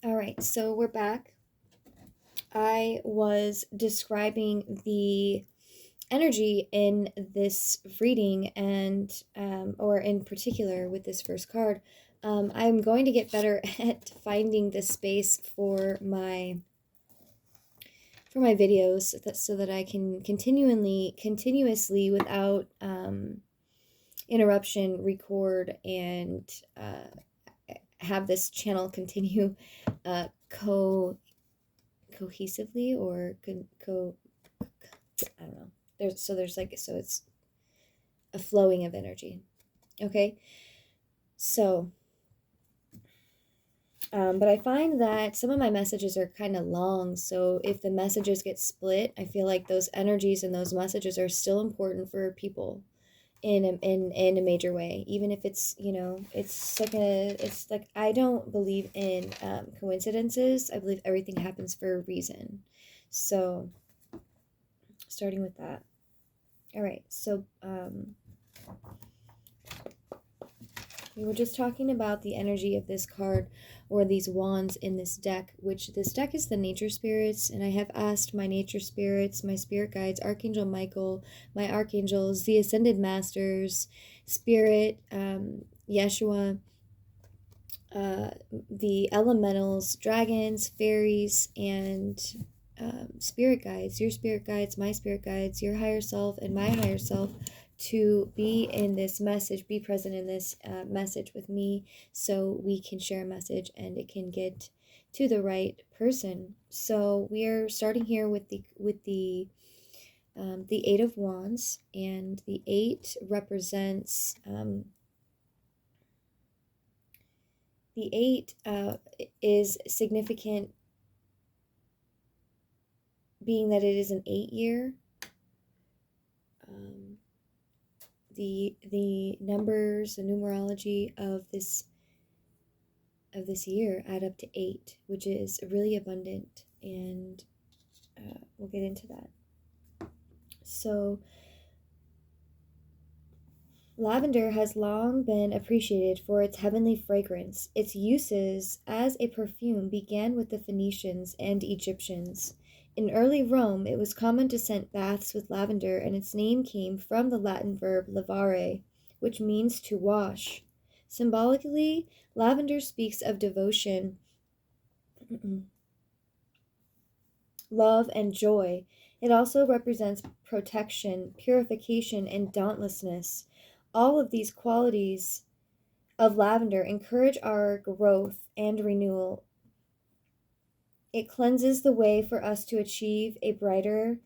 All right, so we're back. I was describing the energy in this reading, and or in particular with this first card. I'm going to get better at finding the space for my videos, so that I can continuously, without interruption, record and have this channel continue cohesively, or I don't know. So it's a flowing of energy. Okay, so but I find that some of my messages are kind of long, so if the messages get split, I feel like those energies and those messages are still important for people in a major way, even if it's, it's like, I don't believe in coincidences. I believe everything happens for a reason. So starting with that. All right, so we were just talking about the energy of this card, or these wands in this deck, which this deck is the nature spirits, and I have asked my nature spirits, my spirit guides, Archangel Michael, my archangels, the ascended masters, spirit, Yeshua, the elementals, dragons, fairies, and spirit guides, your spirit guides, my spirit guides, your higher self, and my higher self, to be in this message, be present in this message with me, so we can share a message and it can get to the right person. So we are starting here with the Eight of Wands, and the eight represents the eight is significant, being that it is an 8-year. The numbers, the numerology of this year add up to 8, which is really abundant, and we'll get into that. So lavender has long been appreciated for its heavenly fragrance. Its uses as a perfume began with the Phoenicians and Egyptians. In early Rome, it was common to scent baths with lavender, and its name came from the Latin verb lavare, which means to wash. Symbolically, lavender speaks of devotion, love, and joy. It also represents protection, purification, and dauntlessness. All of these qualities of lavender encourage our growth and renewal. It cleanses the way for us to achieve a brighter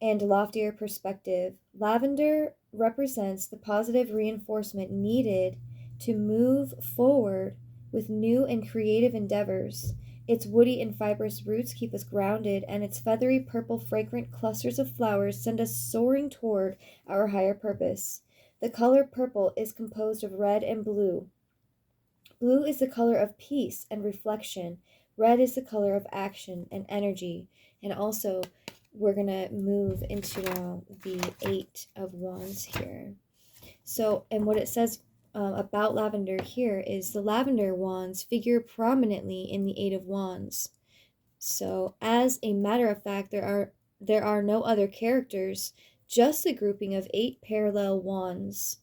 and loftier perspective. Lavender represents the positive reinforcement needed to move forward with new and creative endeavors. Its woody and fibrous roots keep us grounded, and its feathery purple fragrant clusters of flowers send us soaring toward our higher purpose. The color purple is composed of red and blue. Blue is the color of peace and reflection. Red is the color of action and energy. And also, we're going to move into now the Eight of Wands here. So, and what it says about lavender here is the lavender wands figure prominently in the Eight of Wands. So, as a matter of fact, there are no other characters, just a grouping of 8 parallel wands.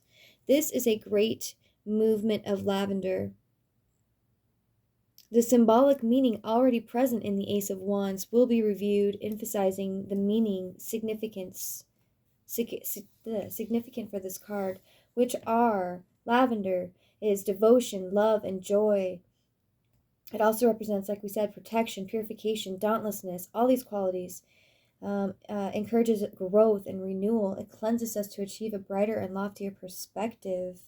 This is a great movement of lavender. The symbolic meaning already present in the Ace of Wands will be reviewed, emphasizing the meaning significant for this card, which are lavender is devotion, love, and joy. It also represents, like we said, protection, purification, dauntlessness, all these qualities. Encourages growth and renewal. It cleanses us to achieve a brighter and loftier perspective.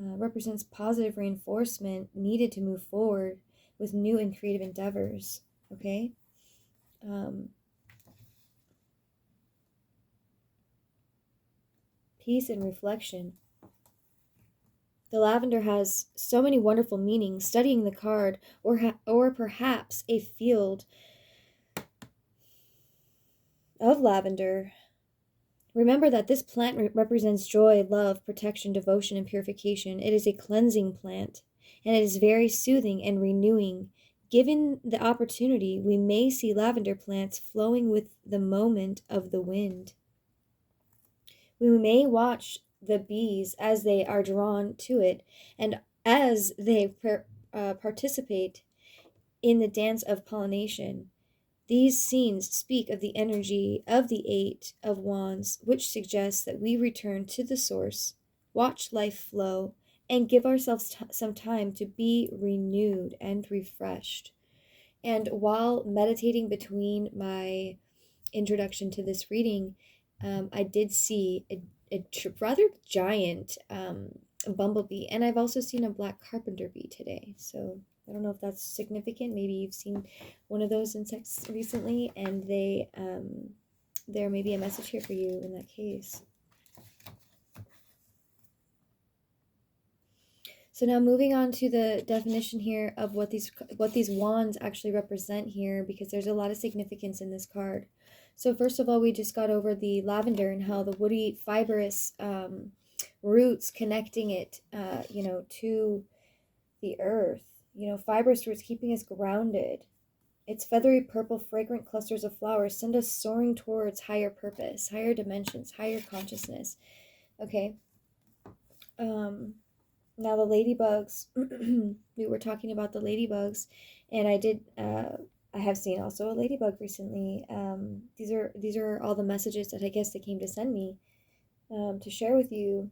Represents positive reinforcement needed to move forward with new and creative endeavors. Okay? Peace and reflection. The lavender has so many wonderful meanings. Studying the card, or perhaps a field of lavender. Remember that this plant represents joy, love, protection, devotion, and purification. It is a cleansing plant, and it is very soothing and renewing, Given the opportunity, we may see lavender plants flowing with the moment of the wind. We may watch the bees as they are drawn to it, and as they participate in the dance of pollination. These scenes speak of the energy of the Eight of Wands, which suggests that we return to the source, watch life flow, and give ourselves some time to be renewed and refreshed. And while meditating between my introduction to this reading, I did see a rather giant bumblebee, and I've also seen a black carpenter bee today. So I don't know if that's significant. Maybe you've seen one of those insects recently, and there may be a message here for you in that case. So now moving on to the definition here of what these wands actually represent here, because there's a lot of significance in this card. So first of all, we just got over the lavender and how the woody fibrous roots connecting it, to the earth. Fibrous roots keeping us grounded. Its feathery purple fragrant clusters of flowers send us soaring towards higher purpose, higher dimensions, higher consciousness. Okay. Now the ladybugs, we were talking about the ladybugs, and I have seen also a ladybug recently. These are all the messages that I guess they came to send me to share with you.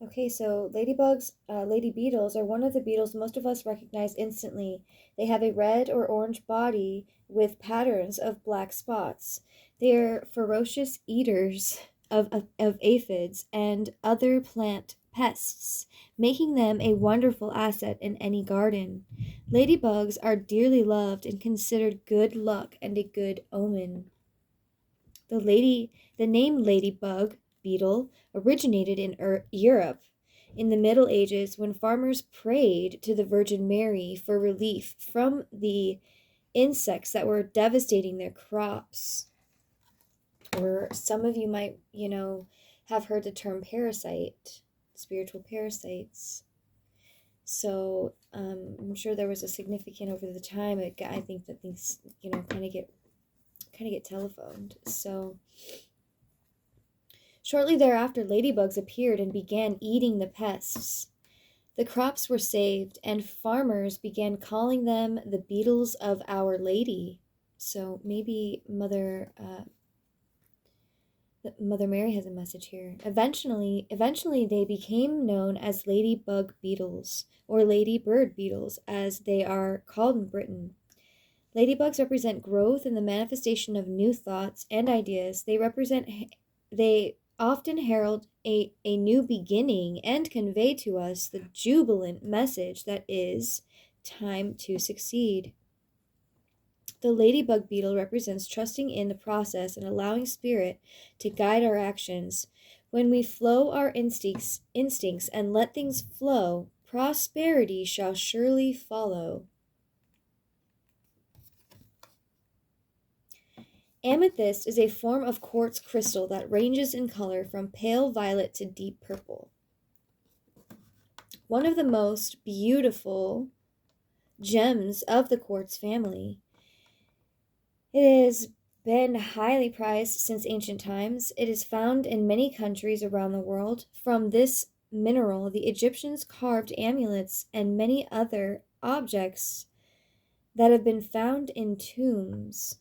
Okay, so ladybugs, lady beetles, are one of the beetles most of us recognize instantly. They have a red or orange body with patterns of black spots. They are ferocious eaters of aphids and other plant pests, making them a wonderful asset in any garden. Ladybugs are dearly loved and considered good luck and a good omen. The name ladybug beetle originated in Europe in the Middle Ages when farmers prayed to the Virgin Mary for relief from the insects that were devastating their crops. Or some of you might, have heard the term parasite, spiritual parasites. So I'm sure there was a significant over the time. I think that things, kind of get telephoned. So shortly thereafter, ladybugs appeared and began eating the pests. The crops were saved, and farmers began calling them the beetles of Our Lady. So maybe Mother Mary has a message here. Eventually, they became known as ladybug beetles, or ladybird beetles, as they are called in Britain. Ladybugs represent growth and the manifestation of new thoughts and ideas. They often herald a new beginning and convey to us the jubilant message that is time to succeed. The ladybug beetle represents trusting in the process and allowing spirit to guide our actions. When we flow our instincts and let things flow, prosperity shall surely follow. Amethyst is a form of quartz crystal that ranges in color from pale violet to deep purple. One of the most beautiful gems of the quartz family. It has been highly prized since ancient times. It is found in many countries around the world. From this mineral, the Egyptians carved amulets and many other objects that have been found in tombs.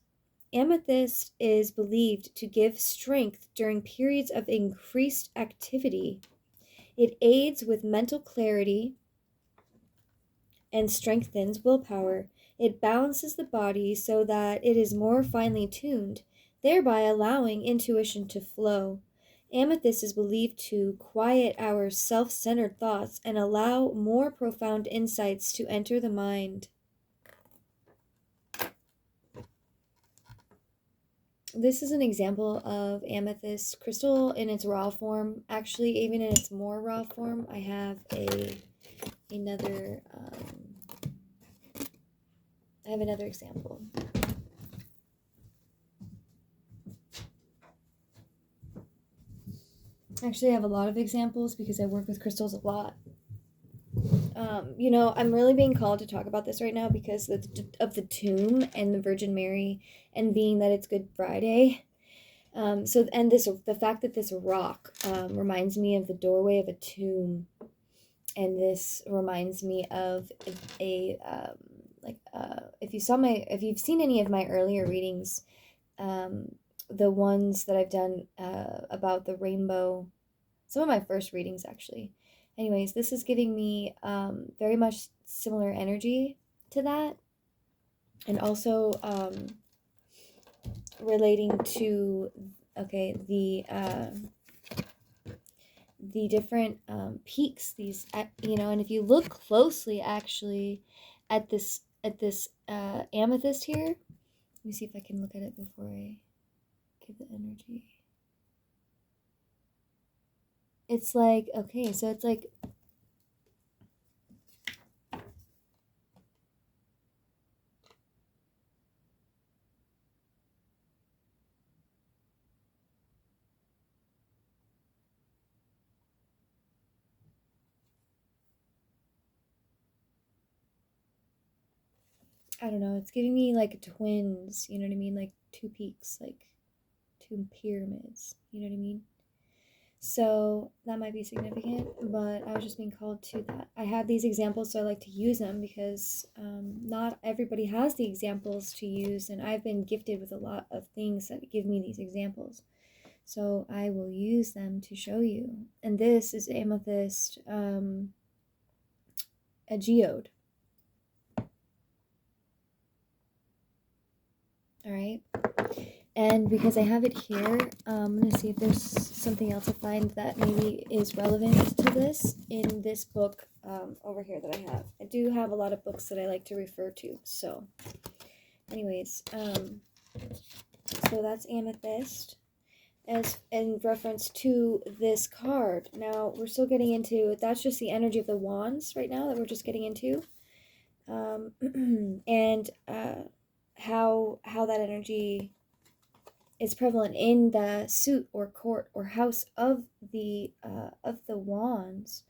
Amethyst is believed to give strength during periods of increased activity. It aids with mental clarity and strengthens willpower. It balances the body so that it is more finely tuned, thereby allowing intuition to flow. Amethyst is believed to quiet our self-centered thoughts and allow more profound insights to enter the mind. This is an example of amethyst crystal in its raw form. Actually, even in its more raw form, I have another example. Actually, I have a lot of examples because I work with crystals a lot. I'm really being called to talk about this right now because of the tomb and the Virgin Mary, and being that it's Good Friday. The fact that this rock reminds me of the doorway of a tomb, and this reminds me of a if you've seen any of my earlier readings, the ones that I've done about the rainbow, some of my first readings actually. Anyways, this is giving me very much similar energy to that, and also relating to the different peaks, these and if you look closely actually at this amethyst here, let me see if I can look at it before I give the energy. It's like, okay, so it's like, I don't know, it's giving me like twins, you know what I mean? Like two peaks, like two pyramids, you know what I mean? So that might be significant, but I was just being called to that. I have these examples, so I like to use them because not everybody has the examples to use, and I've been gifted with a lot of things that give me these examples. So I will use them to show you. And this is amethyst, a geode. All right. And because I have it here, I'm going to see if there's something else I find that maybe is relevant to this in this book over here that I have. I do have a lot of books that I like to refer to. So anyways, so that's amethyst as in reference to this card. Now we're still getting into, that's just the energy of the wands right now that we're just getting into. And how that energy is prevalent in the suit or court or house of the wands,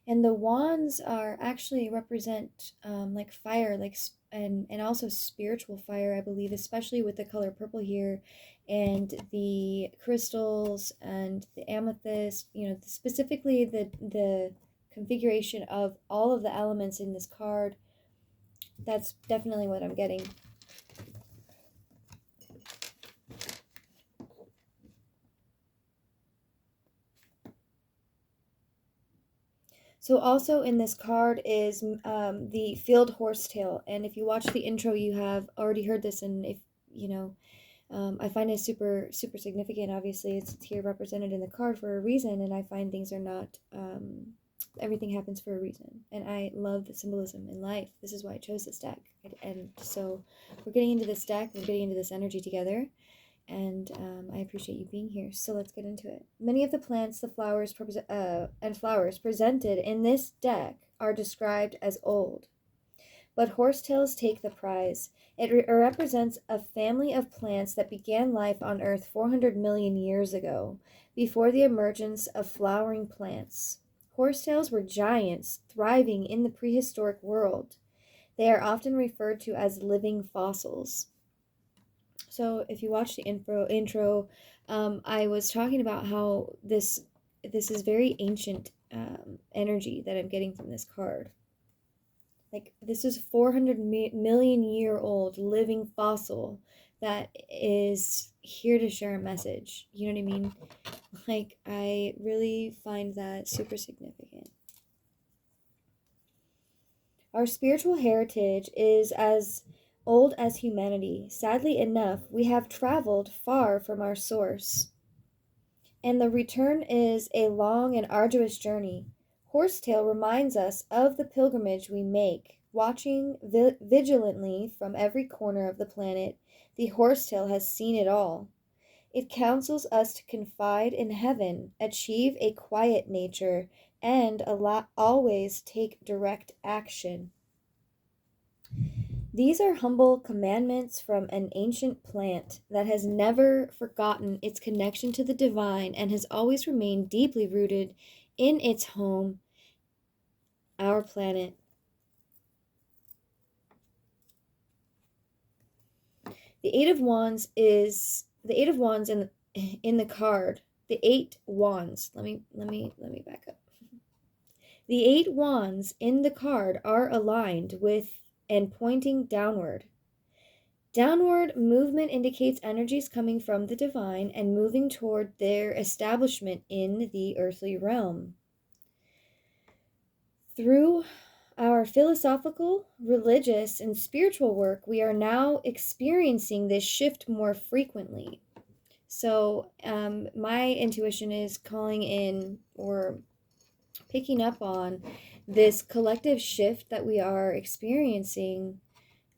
and the wands are actually represent like fire, like and also spiritual fire, I believe, especially with the color purple here, and the crystals and the amethyst. Specifically the configuration of all of the elements in this card. That's definitely what I'm getting. So also in this card is the field horsetail, and if you watch the intro, you have already heard this, and if I find it super super significant. Obviously, it's here represented in the card for a reason, and I find things are not. Everything happens for a reason, and I love the symbolism in life. This is why I chose this deck, and so we're getting into this deck. We're getting into this energy together. And I appreciate you being here. So let's get into it. Many of the plants, the flowers, and flowers presented in this deck are described as old, but horsetails take the prize. It represents a family of plants that began life on Earth 400 million years ago, before the emergence of flowering plants. Horsetails were giants thriving in the prehistoric world. They are often referred to as living fossils. So if you watch the intro, I was talking about how this is very ancient energy that I'm getting from this card. Like, this is 400 million year old living fossil that is here to share a message. You know what I mean? Like, I really find that super significant. Our spiritual heritage is as old as humanity. Sadly enough, we have traveled far from our source, and the return is a long and arduous journey. Horsetail reminds us of the pilgrimage we make. Watching vigilantly from every corner of the planet, the horsetail has seen it all. It counsels us to confide in heaven, achieve a quiet nature, and always take direct action. These are humble commandments from an ancient plant that has never forgotten its connection to the divine and has always remained deeply rooted in its home our planet. The Eight of Wands is the Eight of Wands in the card. The Eight Wands. Let me back up. The Eight Wands in the card are aligned with and pointing downward. Downward movement indicates energies coming from the divine and moving toward their establishment in the earthly realm. Through our philosophical, religious, and spiritual work, we are now experiencing this shift more frequently. So, my intuition is calling in or picking up on this collective shift that we are experiencing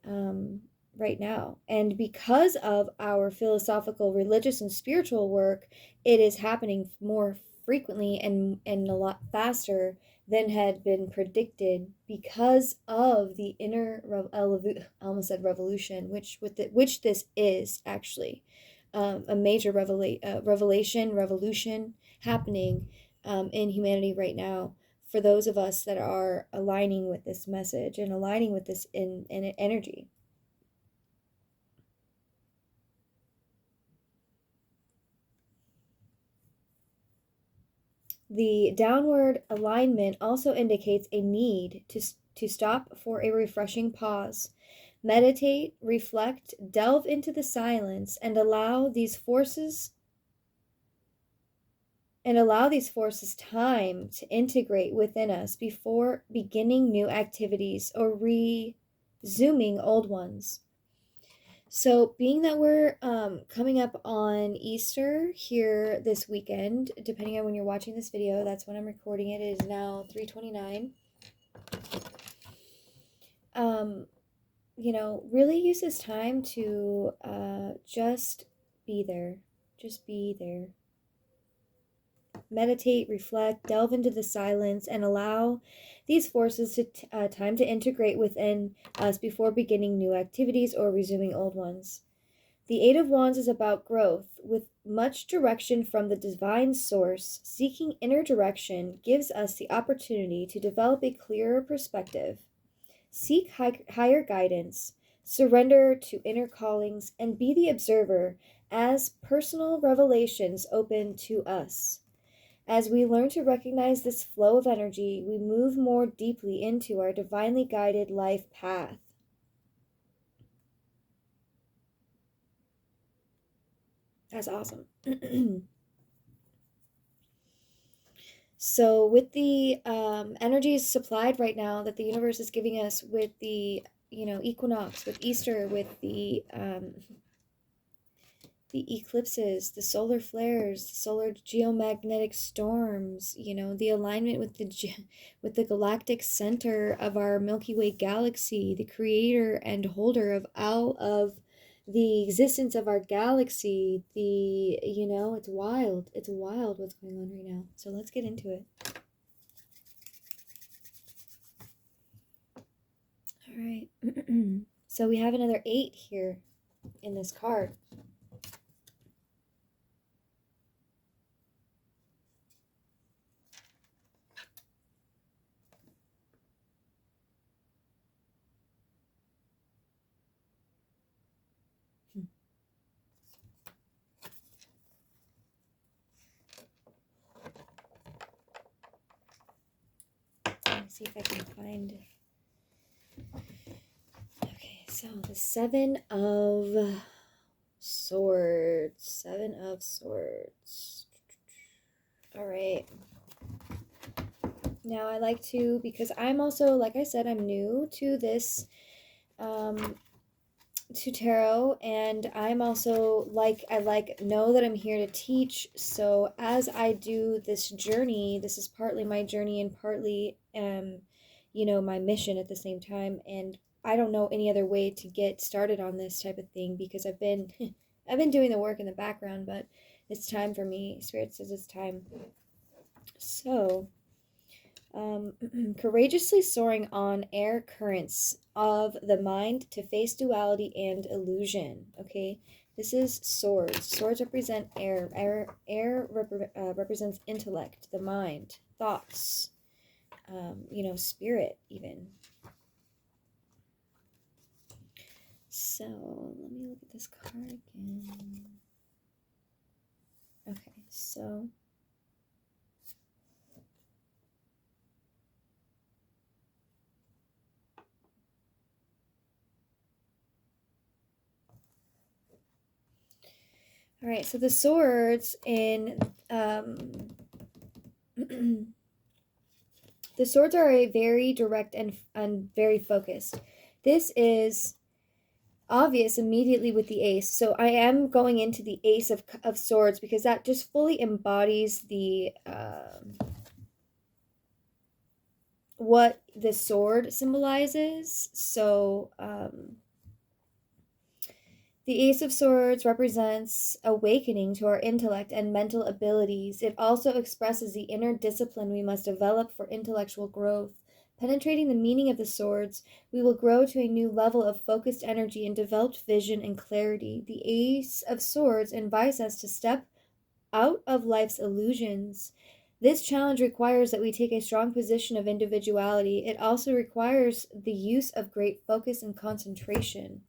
right now. And because of our philosophical, religious, and spiritual work, it is happening more frequently and a lot faster than had been predicted because of the inner, I almost said revolution, which this is actually a major revolution happening in humanity right now for those of us that are aligning with this message and aligning with this in energy. The downward alignment also indicates a need to stop for a refreshing pause, meditate, reflect, delve into the silence, and allow these forces time to integrate within us before beginning new activities or resuming old ones. So, being that we're coming up on Easter here this weekend, depending on when you're watching this video, that's when I'm recording it. It is now 3:29. Really use this time to just be there. Just be there. Meditate, reflect, delve into the silence, and allow these forces time to integrate within us before beginning new activities or resuming old ones. The Eight of Wands is about growth, with much direction from the divine source. Seeking inner direction gives us the opportunity to develop a clearer perspective, seek higher guidance, surrender to inner callings, and be the observer as personal revelations open to us. As we learn to recognize this flow of energy, we move more deeply into our divinely guided life path. That's awesome. So with the energies supplied right now that the universe is giving us with the, equinox, with Easter, with the eclipses, the solar flares, the solar geomagnetic storms, the alignment with the galactic center of our Milky Way galaxy, the creator and holder of all of the existence of our galaxy. It's wild. It's wild what's going on right now. So let's get into it. All right. So we have another 8 here in this card. Let me see if I can find. Okay, so the Seven of Swords. Seven of Swords. All right. Now I like to, because I'm also, like I said, I'm new to this, to tarot, and I'm also know that I'm here to teach. So as I do this journey, this is partly my journey and partly my mission at the same time, and I don't know any other way to get started on this type of thing because I've been I've been doing the work in the background, but it's time for me. Spirit says it's time. So courageously soaring on air currents of the mind to face duality and illusion. Okay, this is swords. Swords represent air. Air represents intellect, the mind, thoughts, spirit even. So let me look at this card again. Okay, so all right, so the swords in the swords are a very direct and very focused. This is obvious immediately with the ace. So I am going into the ace of swords because that just fully embodies the what the sword symbolizes. So the Ace of Swords represents awakening to our intellect and mental abilities. It also expresses the inner discipline we must develop for intellectual growth. Penetrating the meaning of the swords, we will grow to a new level of focused energy and developed vision and clarity. The Ace of Swords invites us to step out of life's illusions. This challenge requires that we take a strong position of individuality. It also requires the use of great focus and concentration.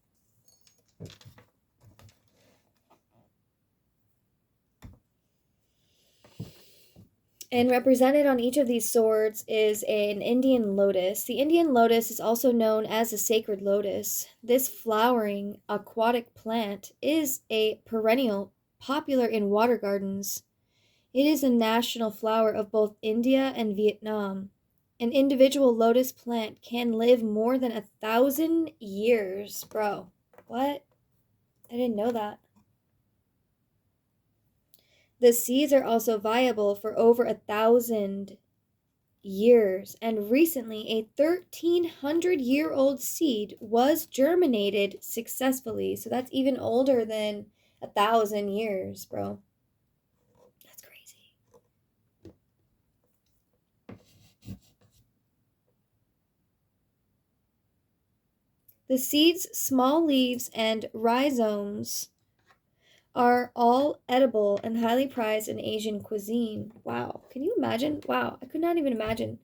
And represented on each of these swords is an Indian lotus. The Indian lotus is also known as a sacred lotus. This flowering aquatic plant is a perennial popular in water gardens. It is a national flower of both India and Vietnam. An individual lotus plant can live more than 1,000 years. Bro, what? I didn't know that. The seeds are also viable for over 1,000 years, and recently a 1,300-year-old seed was germinated successfully. So that's even older than 1,000 years, bro. That's crazy. The seeds, small leaves, and rhizomes are all edible and highly prized in Asian cuisine. Wow. Can you imagine? Wow. I could not even imagine.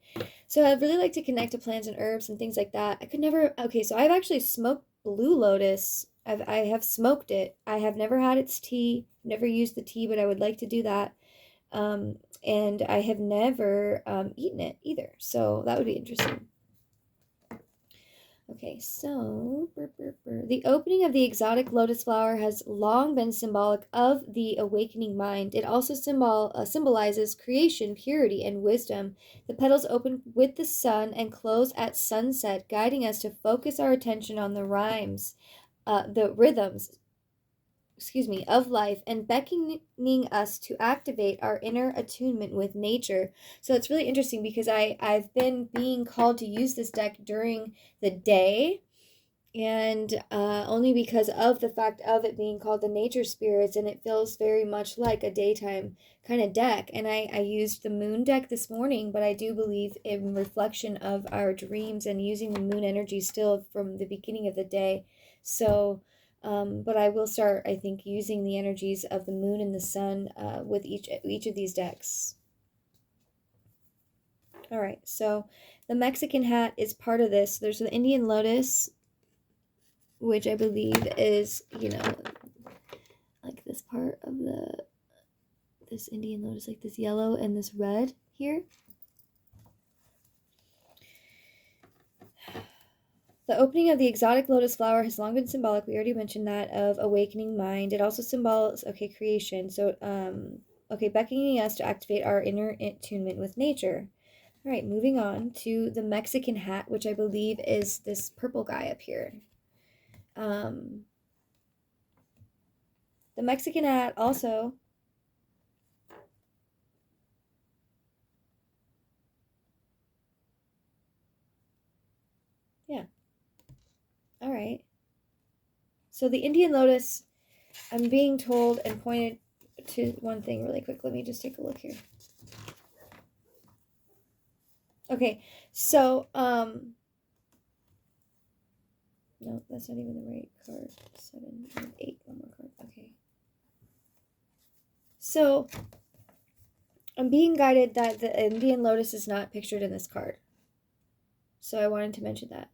So I'd really like to connect to plants and herbs and things like that. I could never. Okay, so I've actually smoked blue lotus. I have smoked it. I have never had its tea. Never used the tea, but I would like to do that. And I have never eaten it either. So that would be interesting. Okay, so the opening of the exotic lotus flower has long been symbolic of the awakening mind. It also symbolizes creation, purity, and wisdom. The petals open with the sun and close at sunset, guiding us to focus our attention on the the rhythms, of life, and beckoning us to activate our inner attunement with nature. So it's really interesting because I've been being called to use this deck during the day, and only because of the fact of it being called the nature spirits, and it feels very much like a daytime kind of deck. And I used the moon deck this morning, but I do believe in reflection of our dreams and using the moon energy still from the beginning of the day. So but I will start, I think, using the energies of the moon and the sun with each of these decks. All right, so the Mexican hat is part of this. There's the Indian lotus, which I believe is, like this part of this Indian lotus, like this yellow and this red here. The opening of the exotic lotus flower has long been symbolic. We already mentioned that, of awakening mind. It also symbolizes, creation. So, beckoning us to activate our inner attunement with nature. All right, moving on to the Mexican hat, which I believe is this purple guy up here. The Mexican hat also. Yeah. All right. So the Indian lotus, I'm being told and pointed to one thing really quick. Let me just take a look here. Okay, so, no, that's not even the right card. 7, 8, one more card. Okay. So, I'm being guided that the Indian lotus is not pictured in this card. So I wanted to mention that.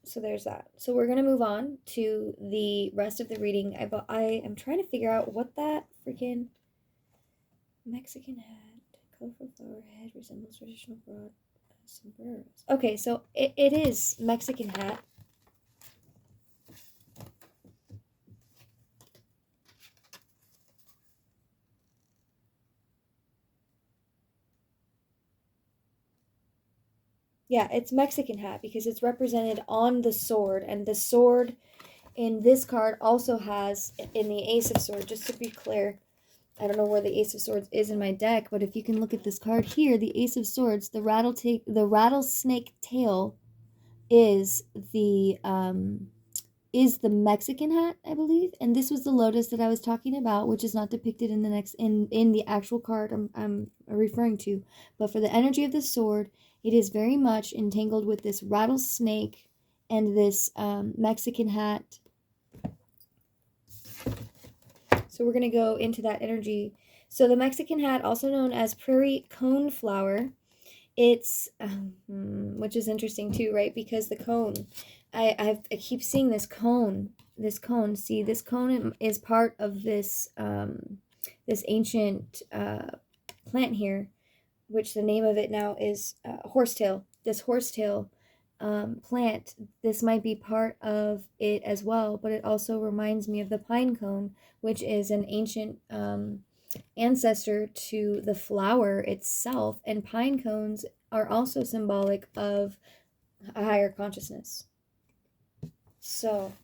So there's that. So we're gonna move on to the rest of the reading. I am trying to figure out what that freaking Mexican hat, colorful flower head resembles traditional broad sombreros. Okay, so it is Mexican hat. Yeah, it's Mexican hat because it's represented on the sword, and the sword in this card also has in the Ace of Swords. Just to be clear, I don't know where the Ace of Swords is in my deck, but if you can look at this card here, the Ace of Swords, the rattlesnake tail is the Mexican hat, I believe, and this was the lotus that I was talking about, which is not depicted in the next in the actual card I'm referring to. But for the energy of the sword, it is very much entangled with this rattlesnake and this Mexican hat. So we're going to go into that energy. So the Mexican hat, also known as prairie coneflower, it's which is interesting too, right? Because the cone, I keep seeing this cone. See, this cone is part of this this ancient plant here, which the name of it now is horsetail. This horsetail plant, this might be part of it as well, but it also reminds me of the pine cone, which is an ancient ancestor to the flower itself, and pine cones are also symbolic of a higher consciousness. So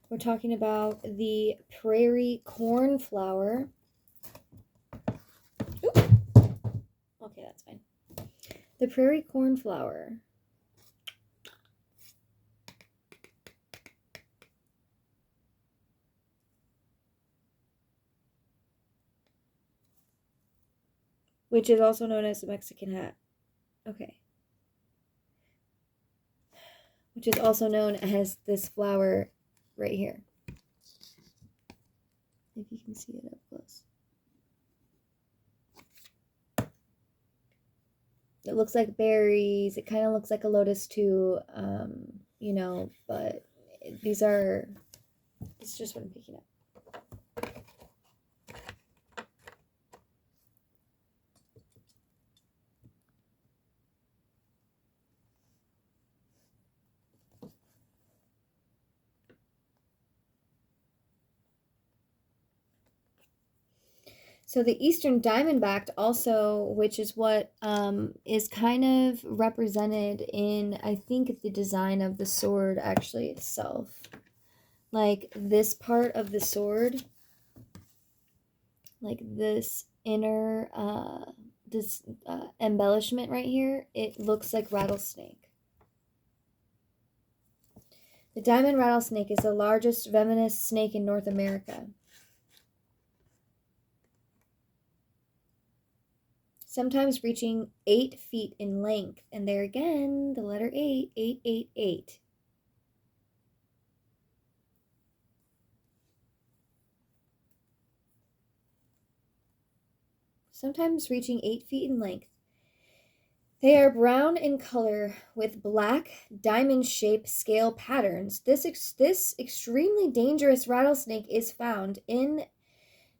we're talking about the prairie cornflower. Ooh. Okay, that's fine. The prairie cornflower. Which is also known as the Mexican hat. Okay. Which is also known as this flower right here. If you can see it up close. It looks like berries. It kind of looks like a lotus too, you know, but it's just what I'm picking up. So the Eastern Diamondback also, which is what is kind of represented in, I think, the design of the sword actually itself. Like this part of the sword, like this inner embellishment right here, it looks like rattlesnake. The diamond rattlesnake is the largest venomous snake in North America. Sometimes reaching 8 feet in length. And there again, the letter 8, 888. Sometimes reaching 8 feet in length. They are brown in color with black diamond-shaped scale patterns. This extremely dangerous rattlesnake is found in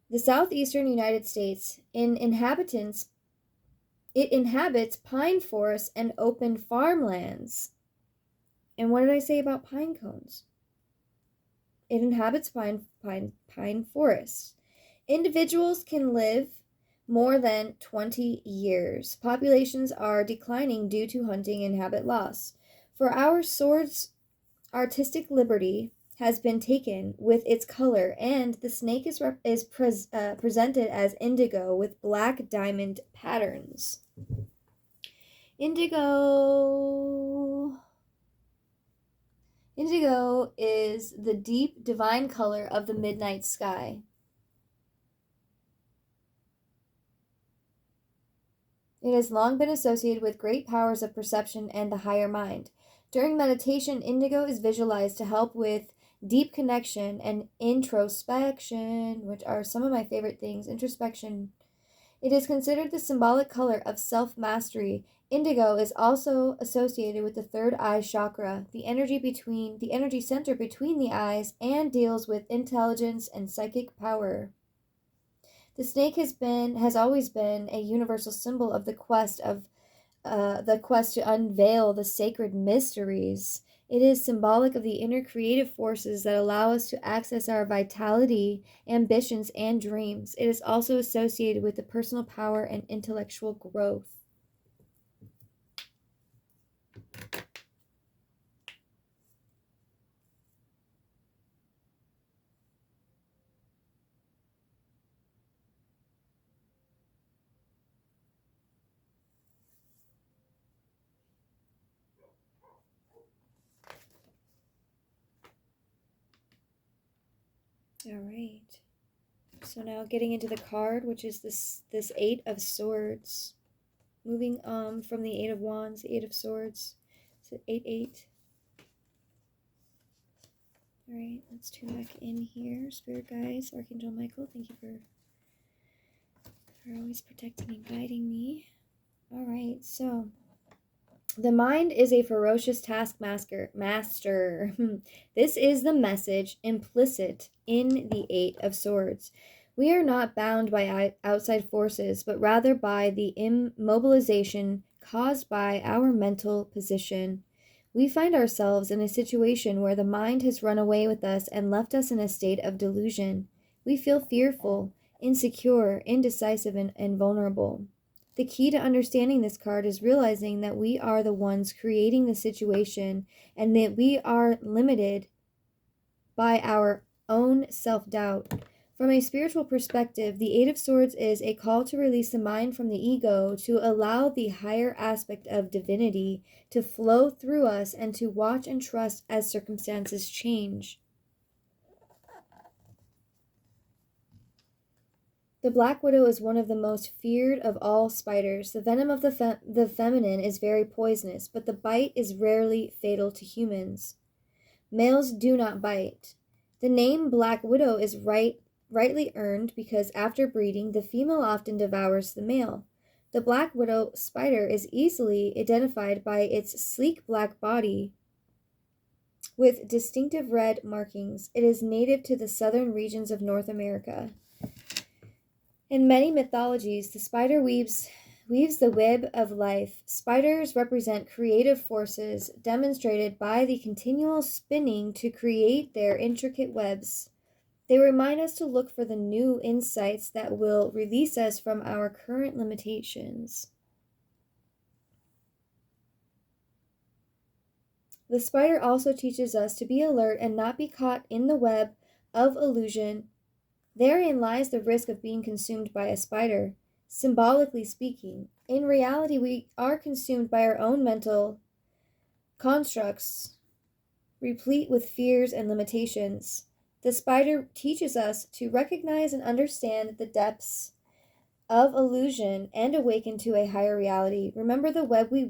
the southeastern United States. It inhabits pine forests and open farmlands. And what did I say about pine cones? It inhabits pine forests. Individuals can live more than 20 years. Populations are declining due to hunting and habit loss. For our sword's artistic liberty has been taken with its color, and the snake is presented as indigo with black diamond patterns. Indigo is the deep divine color of the midnight sky. It has long been associated with great powers of perception and the higher mind. During meditation, indigo is visualized to help with deep connection and introspection, which are some of my favorite things. Introspection It is considered the symbolic color of self mastery. Indigo is also associated with the third eye chakra, the energy center between the eyes, and deals with intelligence and psychic power. The snake has always been a universal symbol of the quest to unveil the sacred mysteries. It is symbolic of the inner creative forces that allow us to access our vitality, ambitions, and dreams. It is also associated with the personal power and intellectual growth. All right. So now getting into the card, which is this Eight of Swords. Moving from the Eight of Wands, Eight of Swords. So 8-8. All right, let's tune back in here. Spirit guides, Archangel Michael, thank you for always protecting and guiding me. All right, so the mind is a ferocious taskmaster. This is the message implicit in the Eight of Swords. We are not bound by outside forces, but rather by the immobilization caused by our mental position. We find ourselves in a situation where the mind has run away with us and left us in a state of delusion. We feel fearful, insecure, indecisive, and vulnerable. The key to understanding this card is realizing that we are the ones creating the situation and that we are limited by our own self-doubt. From a spiritual perspective, the Eight of Swords is a call to release the mind from the ego, to allow the higher aspect of divinity to flow through us, and to watch and trust as circumstances change. The Black Widow is one of the most feared of all spiders. The venom of the feminine is very poisonous, but the bite is rarely fatal to humans. Males do not bite. The name Black Widow is rightly earned because after breeding, the female often devours the male. The Black Widow spider is easily identified by its sleek black body with distinctive red markings. It is native to the southern regions of North America. In many mythologies, the spider weaves the web of life. Spiders represent creative forces demonstrated by the continual spinning to create their intricate webs. They remind us to look for the new insights that will release us from our current limitations. The spider also teaches us to be alert and not be caught in the web of illusion. Therein lies the risk of being consumed by a spider, symbolically speaking. In reality, we are consumed by our own mental constructs, replete with fears and limitations. The spider teaches us to recognize and understand the depths of illusion and awaken to a higher reality. Remember, the web we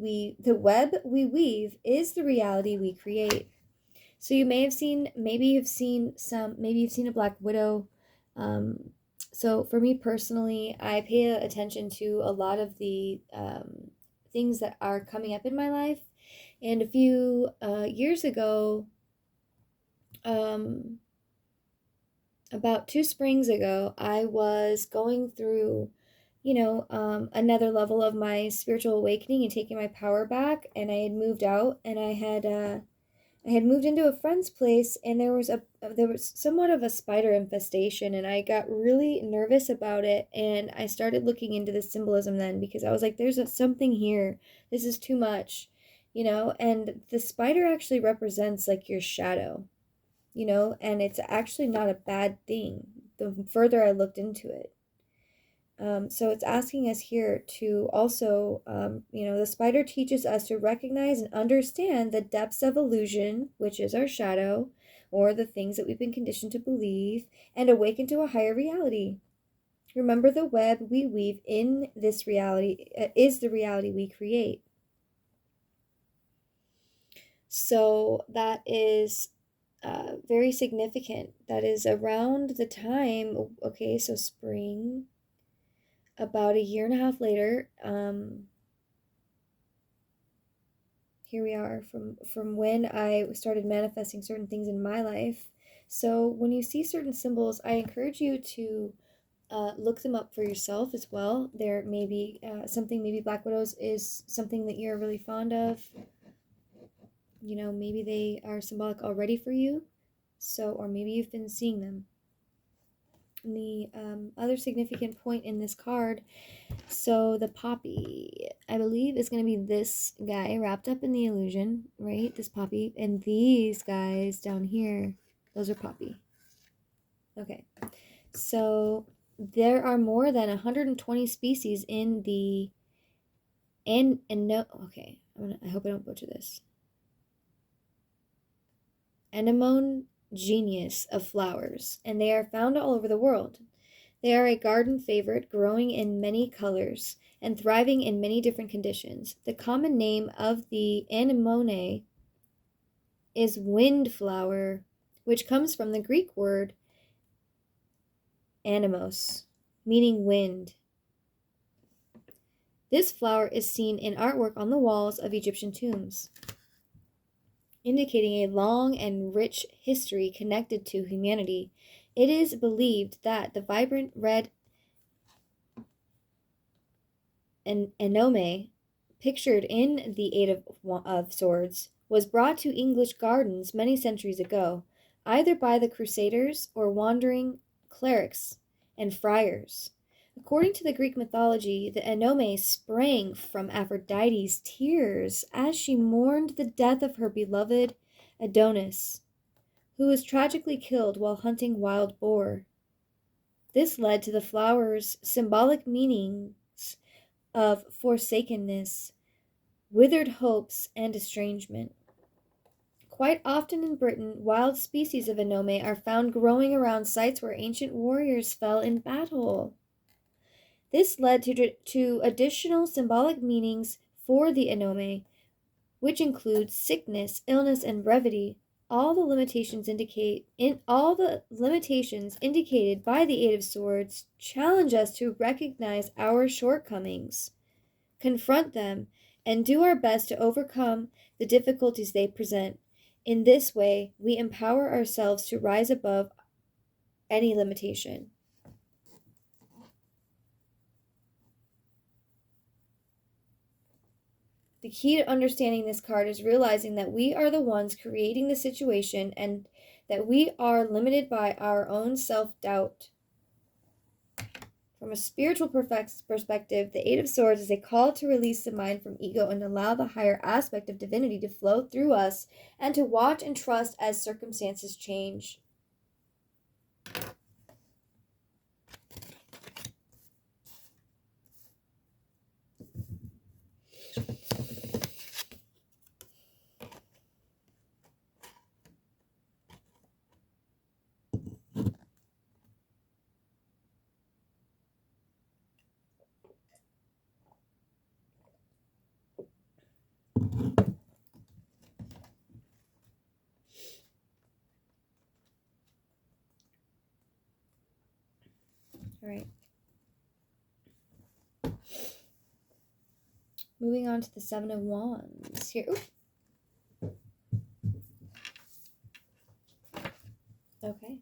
weave is the reality we create. So maybe you've seen a Black Widow. So for me personally, I pay attention to a lot of the things that are coming up in my life. And a few years ago, about 2 springs ago, I was going through, another level of my spiritual awakening and taking my power back. And I had moved out, and I had moved into a friend's place, and there was somewhat of a spider infestation, and I got really nervous about it, and I started looking into the symbolism then, because I was like, there's something here. This is too much, and the spider actually represents like your shadow, and it's actually not a bad thing the further I looked into it. So it's asking us here to also, the spider teaches us to recognize and understand the depths of illusion, which is our shadow, or the things that we've been conditioned to believe, and awaken to a higher reality. Remember, the web we weave in this reality is the reality we create. So that is very significant. That is around the time, okay, so spring, about a year and a half later, here we are from when I started manifesting certain things in my life. So when you see certain symbols, I encourage you to look them up for yourself as well. There may be something, maybe Black Widows is something that you're really fond of. You know, maybe they are symbolic already for you. So, or maybe you've been seeing them. And the other significant point in this card, so the poppy, I believe, is going to be this guy wrapped up in the illusion, right? This poppy. And these guys down here, those are poppy. Okay. So there are more than 120 species in the I hope I don't butcher this. Anemone genus of flowers, and they are found all over the world. They are a garden favorite, growing in many colors and thriving in many different conditions. The common name of the anemone is windflower, which comes from the Greek word anemos, meaning wind. This flower is seen in artwork on the walls of Egyptian tombs, indicating a long and rich history connected to humanity. It is believed that the vibrant red anemone, pictured in the Eight of Swords, was brought to English gardens many centuries ago, either by the Crusaders or wandering clerics and friars. According to the Greek mythology, the anemone sprang from Aphrodite's tears as she mourned the death of her beloved Adonis, who was tragically killed while hunting wild boar. This led to the flower's symbolic meanings of forsakenness, withered hopes, and estrangement. Quite often in Britain, wild species of anemone are found growing around sites where ancient warriors fell in battle. This led to additional symbolic meanings for the anemone, which include sickness, illness, and brevity. All the limitations indicated by the Eight of Swords challenge us to recognize our shortcomings, confront them, and do our best to overcome the difficulties they present. In this way, we empower ourselves to rise above any limitation. The key to understanding this card is realizing that we are the ones creating the situation and that we are limited by our own self-doubt. From a spiritual perspective, the Eight of Swords is a call to release the mind from ego and allow the higher aspect of divinity to flow through us and to watch and trust as circumstances change. All right. Moving on to the Seven of Wands here. Ooh. Okay.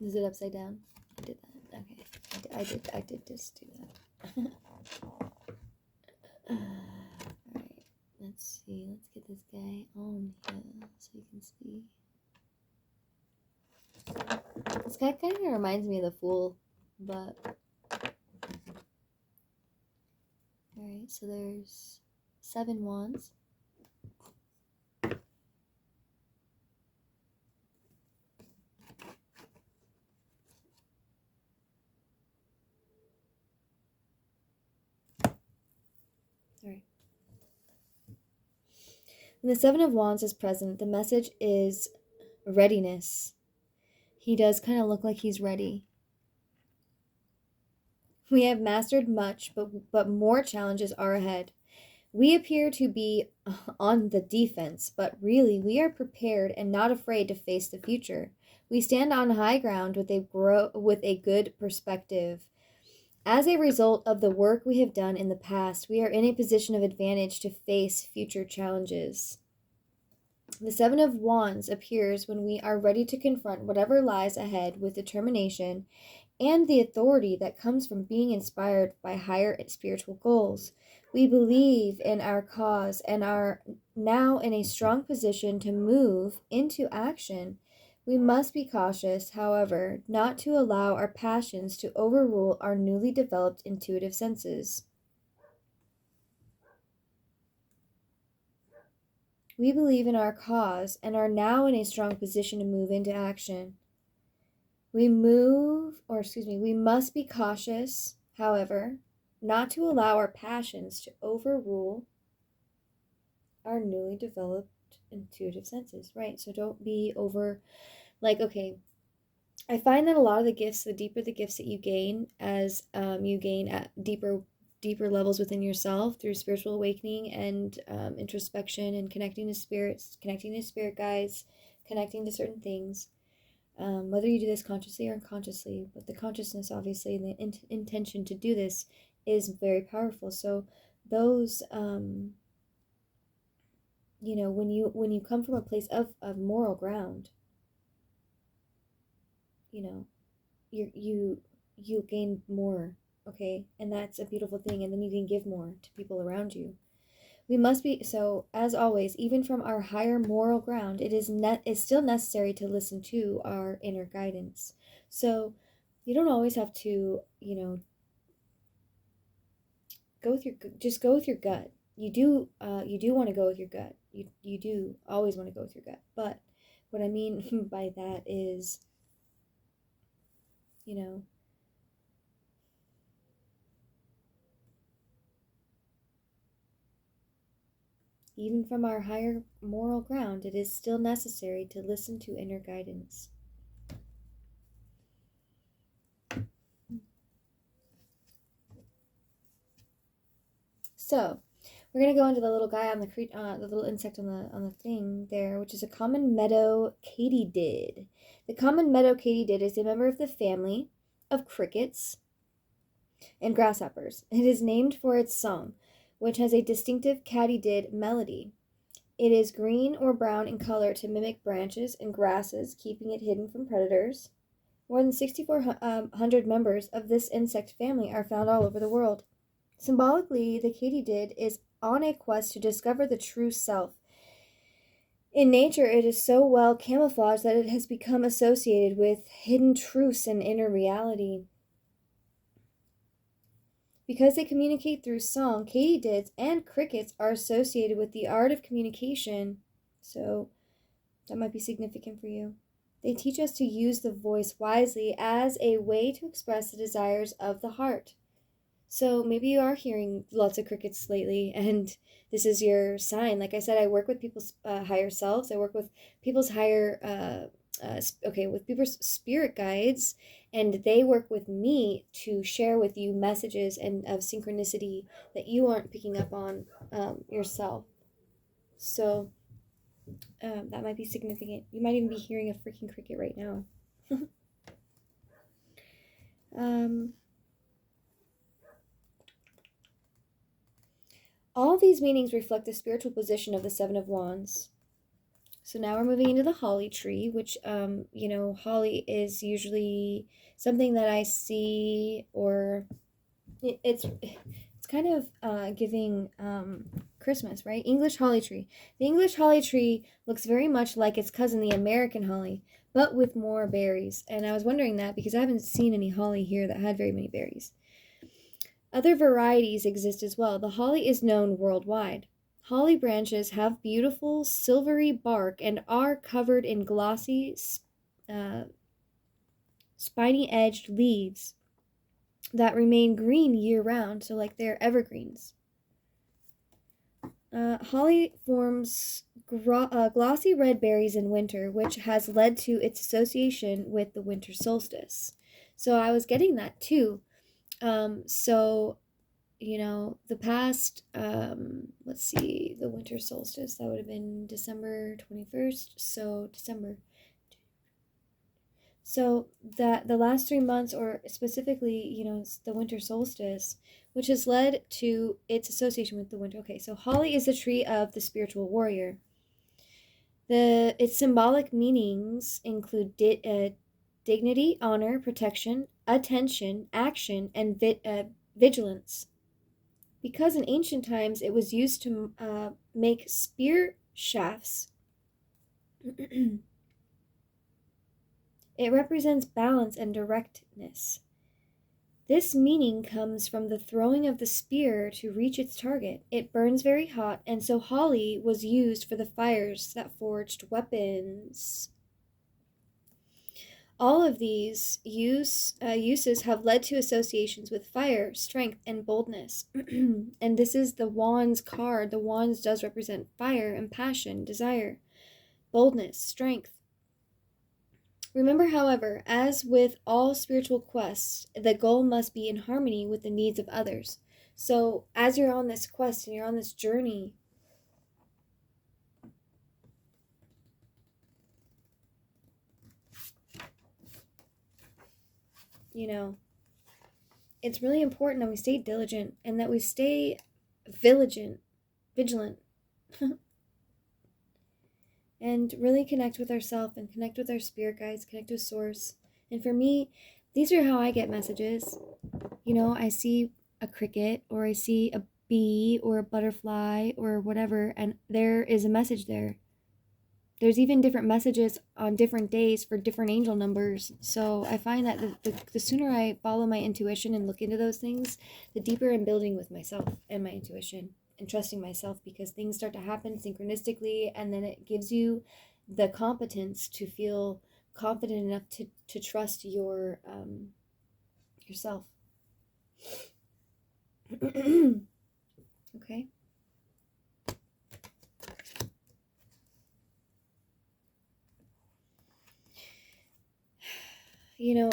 Is it upside down? I did that. Okay. I did just do that. Alright. Let's see. Let's get this guy on here so you can see. This guy kind of reminds me of the Fool, but... Alright, so there's 7 wands. Alright. When the Seven of Wands is present, the message is readiness. He does kind of look like he's ready. We have mastered much, but more challenges are ahead. We appear to be on the defense, but really we are prepared and not afraid to face the future. We stand on high ground with a good perspective. As a result of the work we have done in the past, we are in a position of advantage to face future challenges. The Seven of Wands appears when we are ready to confront whatever lies ahead with determination and the authority that comes from being inspired by higher spiritual goals. We believe in our cause and are now in a strong position to move into action. We must be cautious, however, not to allow our passions to overrule our newly developed intuitive senses. We believe in our cause and are now in a strong position to move into action. We must be cautious, however, not to allow our passions to overrule our newly developed intuitive senses, right? So don't be over, okay, I find that a lot of the gifts, the deeper the gifts that you gain as you gain at deeper levels within yourself through spiritual awakening and introspection and connecting to spirits, connecting to spirit guides, connecting to certain things, whether you do this consciously or unconsciously, but the consciousness, obviously, and the intention to do this is very powerful. So those, when you come from a place of moral ground, you know, you gain more, okay, and that's a beautiful thing, and then you can give more to people around you. We must be so, as always, even from our higher moral ground, is still necessary to listen to our inner guidance. So you don't always have to, go with your gut. You do want to go with your gut. You do always want to go with your gut. But what I mean by that is, you know, even from our higher moral ground, it is still necessary to listen to inner guidance. So, we're gonna go into the little guy on the little insect on the thing there, which is a common meadow katydid. The common meadow katydid is a member of the family of crickets and grasshoppers. It is named for its song, which has a distinctive katydid melody. It is green or brown in color to mimic branches and grasses, keeping it hidden from predators. More than 6,400 members of this insect family are found all over the world. Symbolically, the katydid is on a quest to discover the true self. In nature, it is so well camouflaged that it has become associated with hidden truths and inner reality. Because they communicate through song, katydids and crickets are associated with the art of communication. So that might be significant for you. They teach us to use the voice wisely as a way to express the desires of the heart. So maybe you are hearing lots of crickets lately, and this is your sign. Like I said, I work with people's higher selves. I work with people's with people's spirit guides, and they work with me to share with you messages and of synchronicity that you aren't picking up on yourself. So that might be significant. You might even be hearing a freaking cricket right now. All of these meanings reflect the spiritual position of the Seven of Wands. So now we're moving into the holly tree, which, holly is usually something that I see, or it's kind of giving Christmas, right? English holly tree. The English holly tree looks very much like its cousin, the American holly, but with more berries. And I was wondering that because I haven't seen any holly here that had very many berries. Other varieties exist as well. The holly is known worldwide. Holly branches have beautiful silvery bark and are covered in glossy, spiny-edged leaves that remain green year-round, so like they're evergreens. Holly forms glossy red berries in winter, which has led to its association with the winter solstice. So I was getting that too. So the past, let's see, the winter solstice, that would have been December 21st. So December. So that the last 3 months, or specifically, the winter solstice, which has led to its association with the winter. Okay, so holly is the tree of the spiritual warrior. Its symbolic meanings include dignity, honor, protection, attention, action, and vigilance. Because in ancient times it was used to make spear shafts, it represents balance and directness. This meaning comes from the throwing of the spear to reach its target. It burns very hot, and so holly was used for the fires that forged weapons. All of these uses have led to associations with fire, strength, and boldness. And this is the Wands card. The Wands does represent fire and passion, desire, boldness, strength. Remember, however, as with all spiritual quests, the goal must be in harmony with the needs of others. So as you're on this quest and you're on this journey, it's really important that we stay diligent and that we stay vigilant, and really connect with ourselves and connect with our spirit guides, connect with source. And for me, these are how I get messages. I see a cricket, or I see a bee or a butterfly or whatever, and there is a message there. There's even different messages on different days for different angel numbers. So I find that the sooner I follow my intuition and look into those things, the deeper I'm building with myself and my intuition and trusting myself, because things start to happen synchronistically, and then it gives you the competence to feel confident enough to trust yourself. Okay.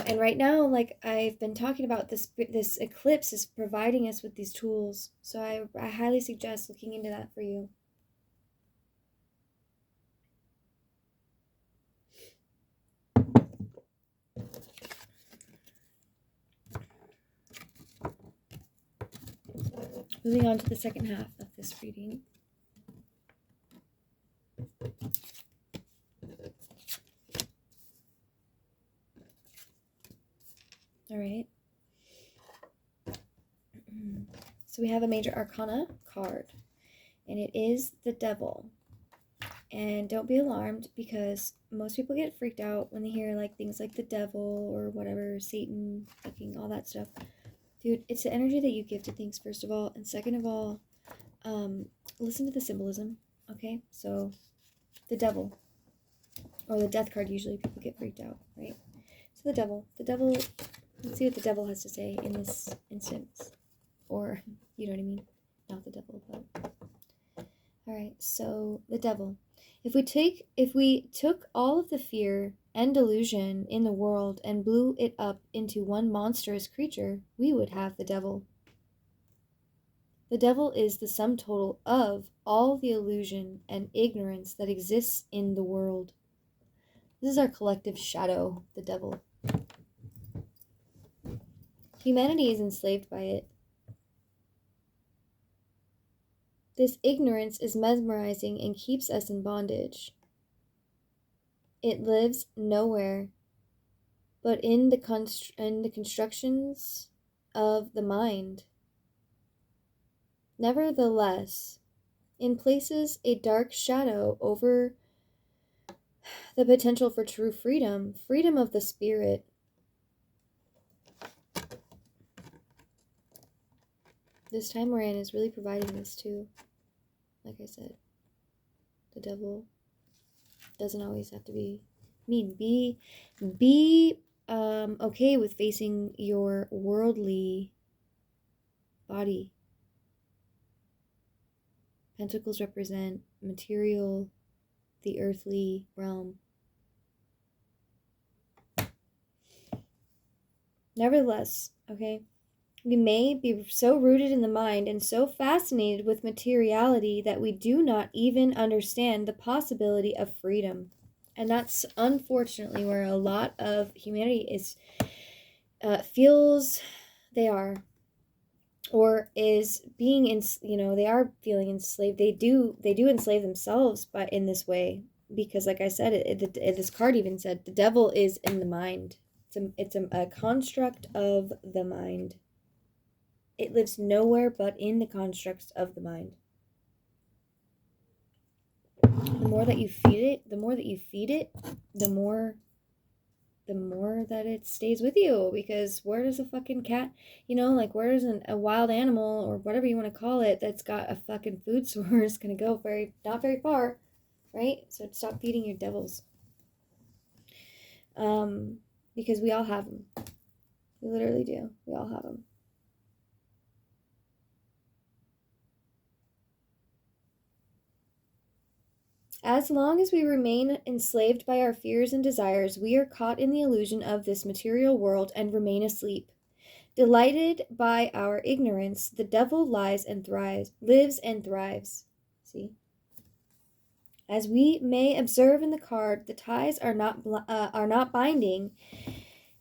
And right now, like I've been talking about, this eclipse is providing us with these tools. So I highly suggest looking into that for you. Moving on to the second half of this reading. All right. So we have a major arcana card, and it is the devil. And don't be alarmed, because most people get freaked out when they hear like things like the devil or whatever, Satan, fucking all that stuff. Dude, it's the energy that you give to things, first of all, and second of all, listen to the symbolism. Okay, so the devil, or the death card, usually people get freaked out, right? So the devil, let's see what the devil has to say in this instance, or you know what I mean, not the devil, but all right. So the devil, if we took all of the fear and delusion in the world and blew it up into one monstrous creature, we would have the devil. The devil is the sum total of all the illusion and ignorance that exists in the world. This is our collective shadow, the devil. Humanity is enslaved by it. This ignorance is mesmerizing and keeps us in bondage. It lives nowhere but in the constructions of the mind. Nevertheless, it places a dark shadow over the potential for true freedom of the spirit. This time we're in is really providing this too. Like I said, the devil doesn't always have to be mean. Be okay with facing your worldly body. Pentacles represent material, the earthly realm. Nevertheless, okay, We may be so rooted in the mind and so fascinated with materiality that we do not even understand the possibility of freedom. And that's unfortunately where a lot of humanity is feels they are, or is being they are feeling enslaved. They do enslave themselves by in this way, because like I said, this card even said the devil is in the mind. It's a construct of the mind. It lives nowhere but in the constructs of the mind. The more that you feed it, the more that it stays with you. Because where does a fucking cat, like where does a wild animal or whatever you want to call it that's got a fucking food source gonna go? Not very far, right? So stop feeding your devils. Because we all have them. We literally do. We all have them. As long as we remain enslaved by our fears and desires, we are caught in the illusion of this material world and remain asleep. Delighted by our ignorance, the devil lives and thrives. See? As we may observe in the card, the ties are not binding,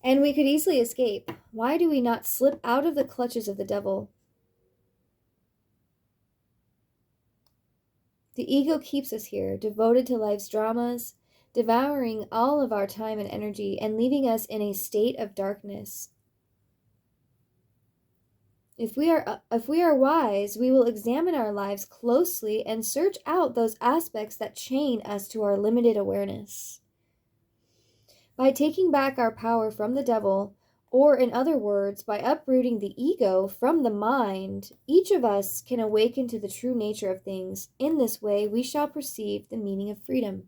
and we could easily escape. Why do we not slip out of the clutches of the devil? The ego keeps us here, devoted to life's dramas, devouring all of our time and energy, and leaving us in a state of darkness. If we are wise, we will examine our lives closely and search out those aspects that chain us to our limited awareness. By taking back our power from the devil, or in other words, by uprooting the ego from the mind, each of us can awaken to the true nature of things. In this way, we shall perceive the meaning of freedom.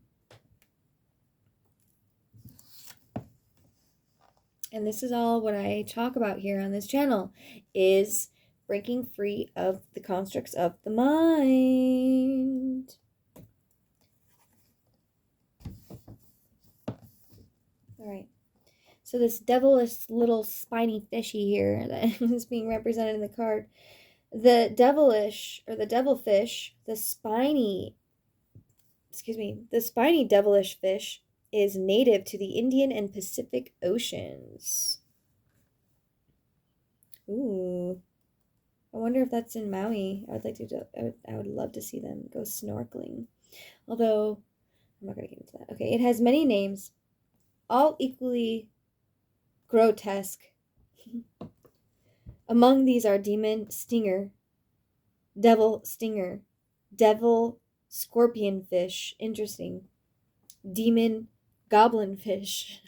And this is all what I talk about here on this channel, is breaking free of the constructs of the mind. All right. So this devilish little spiny fishy here that is being represented in the card, the devilish or the devilfish, the spiny devilish fish is native to the Indian and Pacific Oceans. Ooh. I wonder if that's in Maui. I would love to see them go snorkeling. Although, I'm not going to get into that. Okay, it has many names, all equally grotesque. Among these are demon stinger, devil stinger, devil scorpion fish, interesting, demon goblin fish,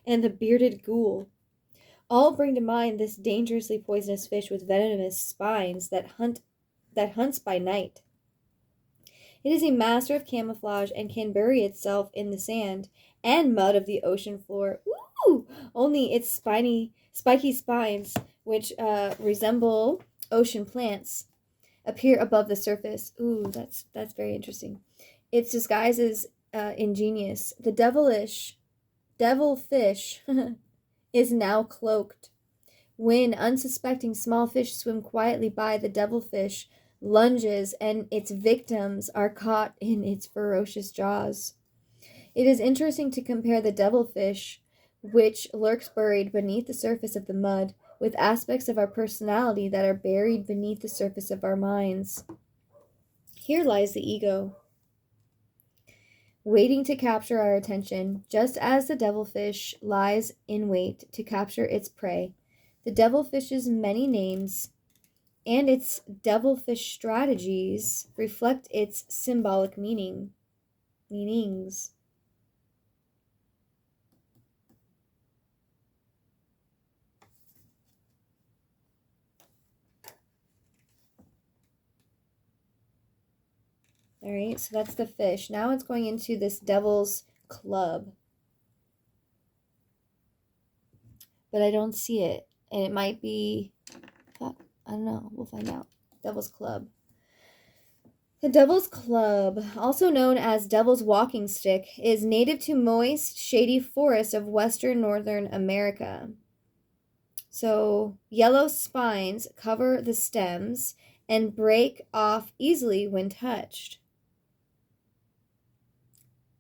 and the bearded ghoul. All bring to mind this dangerously poisonous fish with venomous spines that hunts by night. It is a master of camouflage and can bury itself in the sand and mud of the ocean floor. Woo! Only its spiky spines, which resemble ocean plants, appear above the surface. Ooh, that's very interesting. Its disguise is ingenious. The devilfish is now cloaked. When unsuspecting small fish swim quietly by, the devilfish lunges and its victims are caught in its ferocious jaws. It is interesting to compare the devilfish, which lurks buried beneath the surface of the mud, with aspects of our personality that are buried beneath the surface of our minds. Here lies the ego, waiting to capture our attention, just as the devilfish lies in wait to capture its prey. The devilfish's many names and its devilfish strategies reflect its symbolic meanings. All right, so that's the fish. Now it's going into this devil's club. But I don't see it. And it might be, I don't know. We'll find out. Devil's club. The devil's club, also known as devil's walking stick, is native to moist, shady forests of western northern America. So yellow spines cover the stems and break off easily when touched.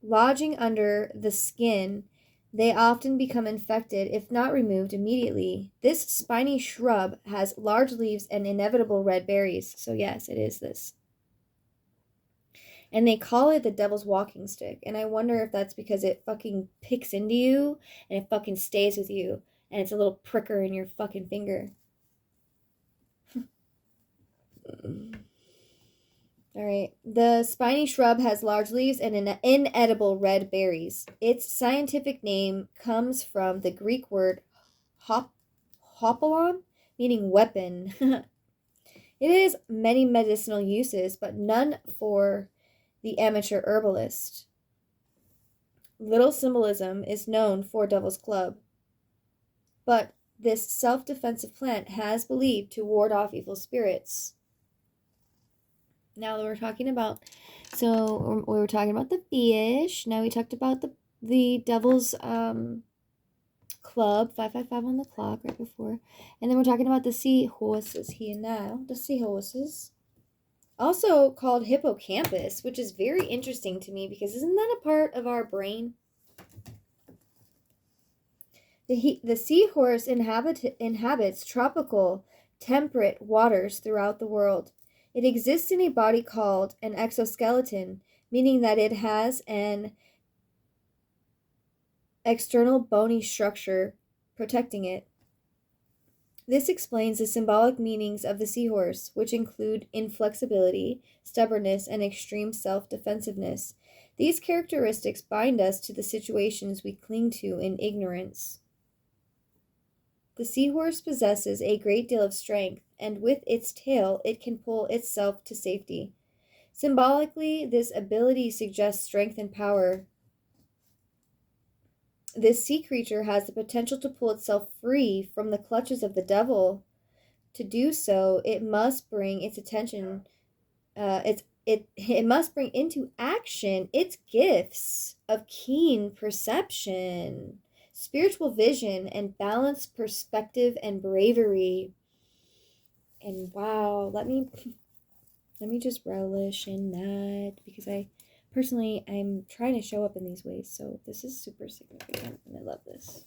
Lodging under the skin, they often become infected if not removed immediately. This spiny shrub has large leaves and inevitable red berries. So yes, it is this. And they call it the devil's walking stick. And I wonder if that's because it fucking picks into you and it fucking stays with you. And it's a little pricker in your fucking finger. All right. The spiny shrub has large leaves and inedible red berries. Its scientific name comes from the Greek word hopalon, meaning weapon. It has many medicinal uses, but none for the amateur herbalist. Little symbolism is known for Devil's Club, but this self-defensive plant has believed to ward off evil spirits. Now that we're talking about, so we were talking about the fish. Now we talked about the Devil's Club, 555 on the clock right before, and then we're talking about the seahorses here now. The seahorses, also called hippocampus, which is very interesting to me because isn't that a part of our brain? The seahorse inhabits tropical, temperate waters throughout the world. It exists in a body called an exoskeleton, meaning that it has an external bony structure protecting it. This explains the symbolic meanings of the seahorse, which include inflexibility, stubbornness, and extreme self-defensiveness. These characteristics bind us to the situations we cling to in ignorance. The seahorse possesses a great deal of strength, and with its tail it can pull itself to safety. Symbolically, this ability suggests strength and power. This sea creature has the potential to pull itself free from the clutches of the devil. To do so, it must bring its attention, it must bring into action its gifts of keen perception, spiritual vision, and balanced perspective and bravery. And wow, let me just relish in that, because I'm trying to show up in these ways, so this is super significant, and I love this.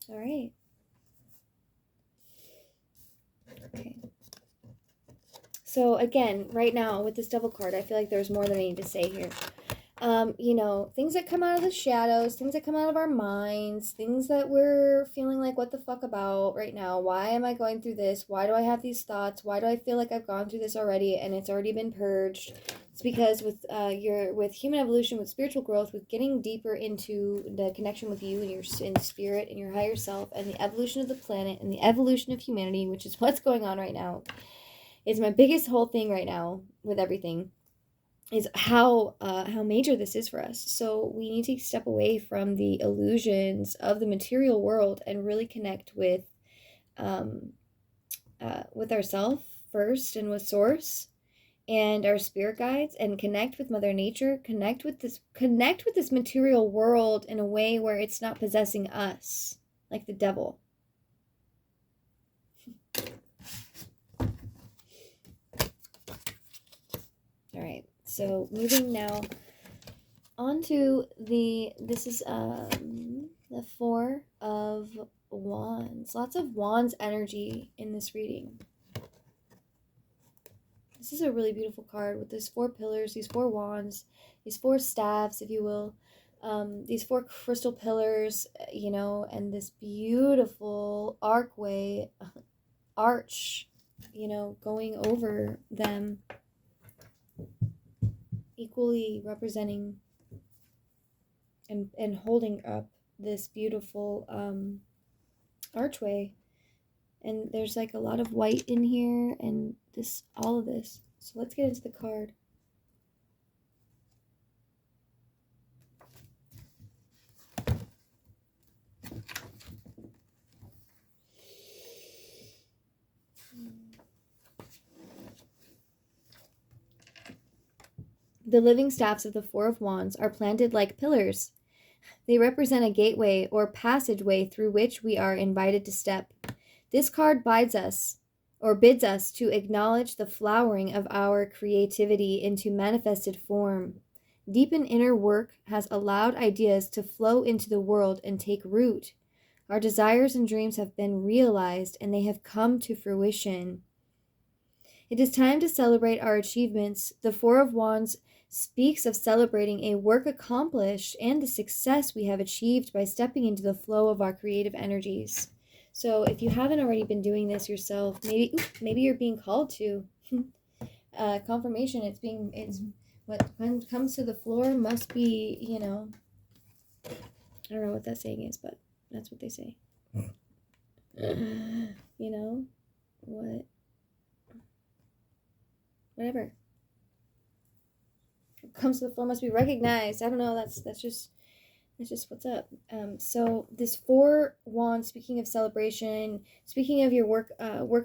All right. Okay. So again, right now with this devil card, I feel like there's more than I need to say here. Things that come out of the shadows, things that come out of our minds, things that we're feeling like, what the fuck about right now? Why am I going through this? Why do I have these thoughts? Why do I feel like I've gone through this already and it's already been purged? It's because with human evolution, with spiritual growth, with getting deeper into the connection with you and your in spirit and your higher self, and the evolution of the planet and the evolution of humanity, which is what's going on right now, is my biggest whole thing right now with everything, is how major this is for us. So we need to step away from the illusions of the material world and really connect with ourselves first, and with source and our spirit guides, and connect with Mother Nature, connect with this material world in a way where it's not possessing us like the devil. All right, so moving now on to this is the Four of Wands. Lots of Wands energy in this reading. This is a really beautiful card with these 4 pillars, these 4 wands, these 4 staffs, if you will, these 4 crystal pillars, and this beautiful arch, going over them, equally representing and holding up this beautiful archway. And there's like a lot of white in here, and all of this. So let's get into the card. The living staffs of the Four of Wands are planted like pillars. They represent a gateway or passageway through which we are invited to step. This card bids us to acknowledge the flowering of our creativity into manifested form. Deep and inner work has allowed ideas to flow into the world and take root. Our desires and dreams have been realized and they have come to fruition. It is time to celebrate our achievements. The Four of Wands speaks of celebrating a work accomplished and the success we have achieved by stepping into the flow of our creative energies. So if you haven't already been doing this yourself, maybe you're being called to. Confirmation, it's what comes to the floor must be, I don't know what that saying is, but that's what they say. Whatever comes to the floor must be recognized. I don't know. That's just what's up. So this Four Wands, speaking of celebration, speaking of your work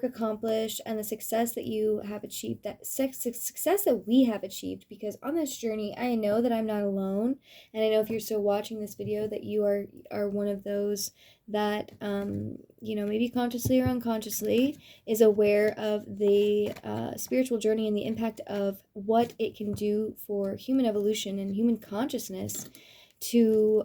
accomplished, and the success that you have achieved, that success that we have achieved. Because on this journey, I know that I'm not alone, and I know if you're still watching this video, that you are one of those that maybe consciously or unconsciously is aware of the spiritual journey and the impact of what it can do for human evolution and human consciousness to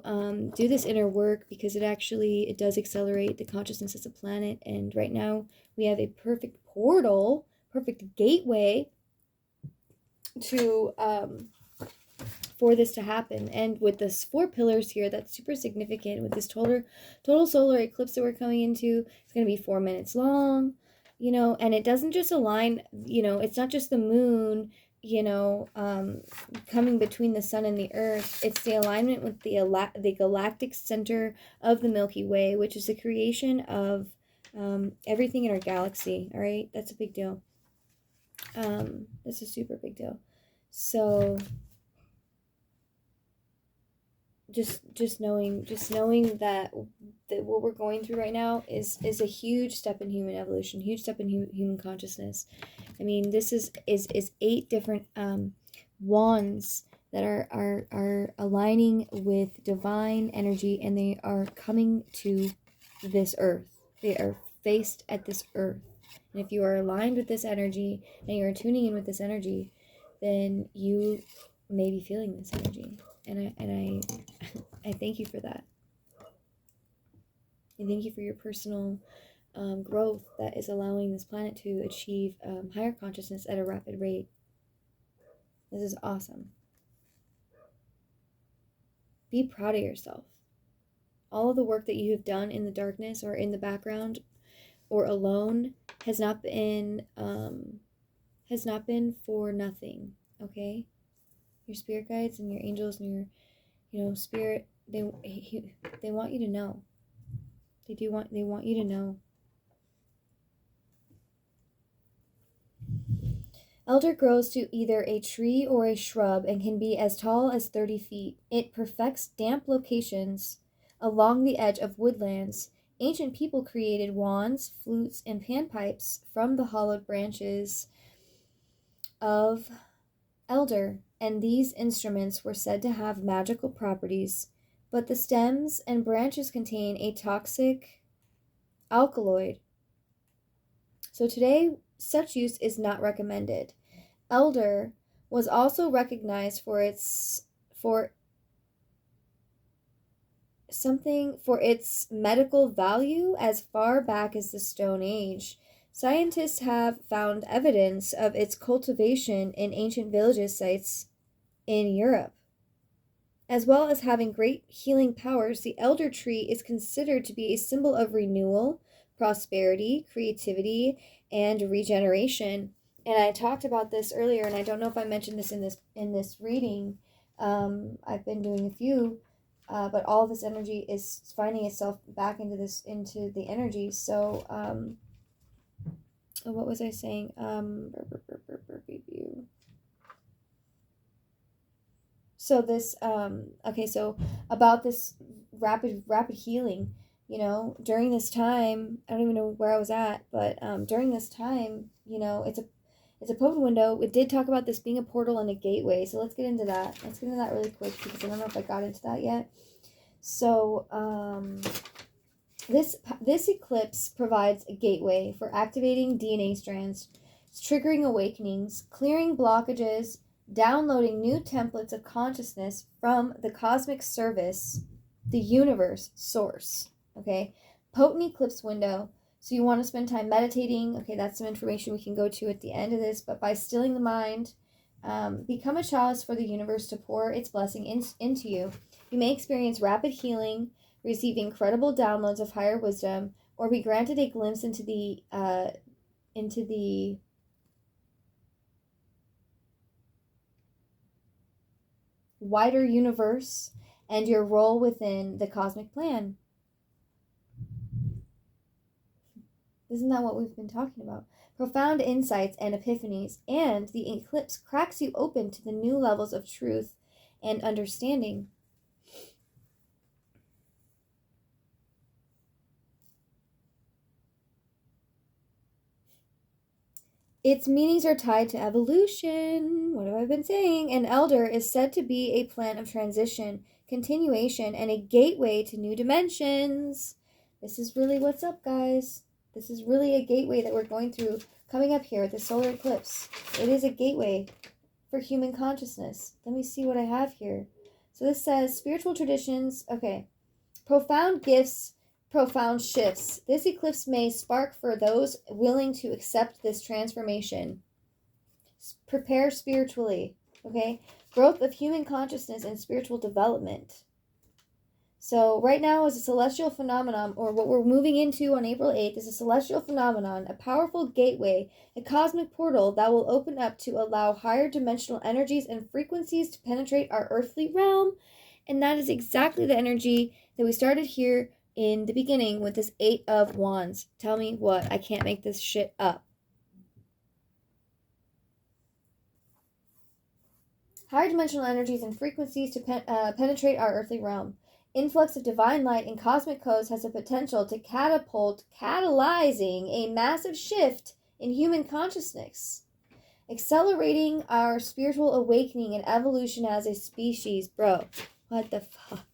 do this inner work, because it does accelerate the consciousness as a planet. And right now we have a perfect portal, perfect gateway to for this to happen. And with this 4 pillars here, that's super significant. With this total solar eclipse that we're coming into, it's going to be 4 minutes long, and it doesn't just align, it's not just the moon coming between the sun and the earth. It's the alignment with the galactic center of the Milky Way, which is the creation of everything in our galaxy. All right, that's a big deal. That's a super big deal. So just knowing that what we're going through right now is a huge step in human evolution, huge step in human consciousness. I mean, this is 8 different wands that are aligning with divine energy, and they are coming to this earth. They are faced at this earth. And if you are aligned with this energy and you're tuning in with this energy, then you may be feeling this energy. And I thank you for that. I thank you for your personal growth that is allowing this planet to achieve higher consciousness at a rapid rate. This is awesome. Be proud of yourself. All of the work that you have done in the darkness or in the background or alone has not been for nothing. Okay, your spirit guides and your angels and your spirit, they want you to know. They want you to know. Elder grows to either a tree or a shrub and can be as tall as 30 feet. It perfects damp locations along the edge of woodlands. Ancient people created wands, flutes, and panpipes from the hollowed branches of elder, and these instruments were said to have magical properties, but the stems and branches contain a toxic alkaloid. So today, such use is not recommended. Elder was also recognized for its medical value as far back as the Stone Age. Scientists have found evidence of its cultivation in ancient villages sites in Europe. As well as having great healing powers, the elder tree is considered to be a symbol of renewal, prosperity, creativity, and regeneration. And I talked about this earlier, and I don't know if I mentioned this in this reading. I've been doing a few, but all of this energy is finding itself back into the energy. So, what was I saying? So this, okay, so about this rapid healing. during this time, I don't even know where I was at, but during this time, it's a potent window. It did talk about this being a portal and a gateway, so let's get into that. Let's get into that really quick because I don't know if I got into that yet. So this eclipse provides a gateway for activating DNA strands, triggering awakenings, clearing blockages, downloading new templates of consciousness from the cosmic service, the universe source. Okay, potent eclipse window. So you want to spend time meditating. Okay, that's some information we can go to at the end of this. But by stilling the mind, become a chalice for the universe to pour its blessing into you. You may experience rapid healing, receive incredible downloads of higher wisdom, or be granted a glimpse into the wider universe and your role within the cosmic plan. Isn't that what we've been talking about? Profound insights and epiphanies, and the eclipse cracks you open to the new levels of truth and understanding. Its meanings are tied to evolution. What have I been saying? An elder is said to be a plant of transition, continuation, and a gateway to new dimensions. This is really what's up, guys. This is really a gateway that we're going through coming up here with the solar eclipse. It is a gateway for human consciousness. Let me see what I have here. So this says spiritual traditions. Okay. Profound gifts, profound shifts. This eclipse may spark for those willing to accept this transformation. Prepare spiritually. Okay. Growth of human consciousness and spiritual development. So right now is a celestial phenomenon, or what we're moving into on April 8th is a celestial phenomenon, a powerful gateway, a cosmic portal that will open up to allow higher dimensional energies and frequencies to penetrate our earthly realm. And that is exactly the energy that we started here in the beginning with this 8 of Wands. Tell me what? I can't make this shit up. Higher dimensional energies and frequencies to penetrate our earthly realm. Influx of divine light and cosmic codes has the potential to catalyzing a massive shift in human consciousness, accelerating our spiritual awakening and evolution as a species. Bro, what the fuck?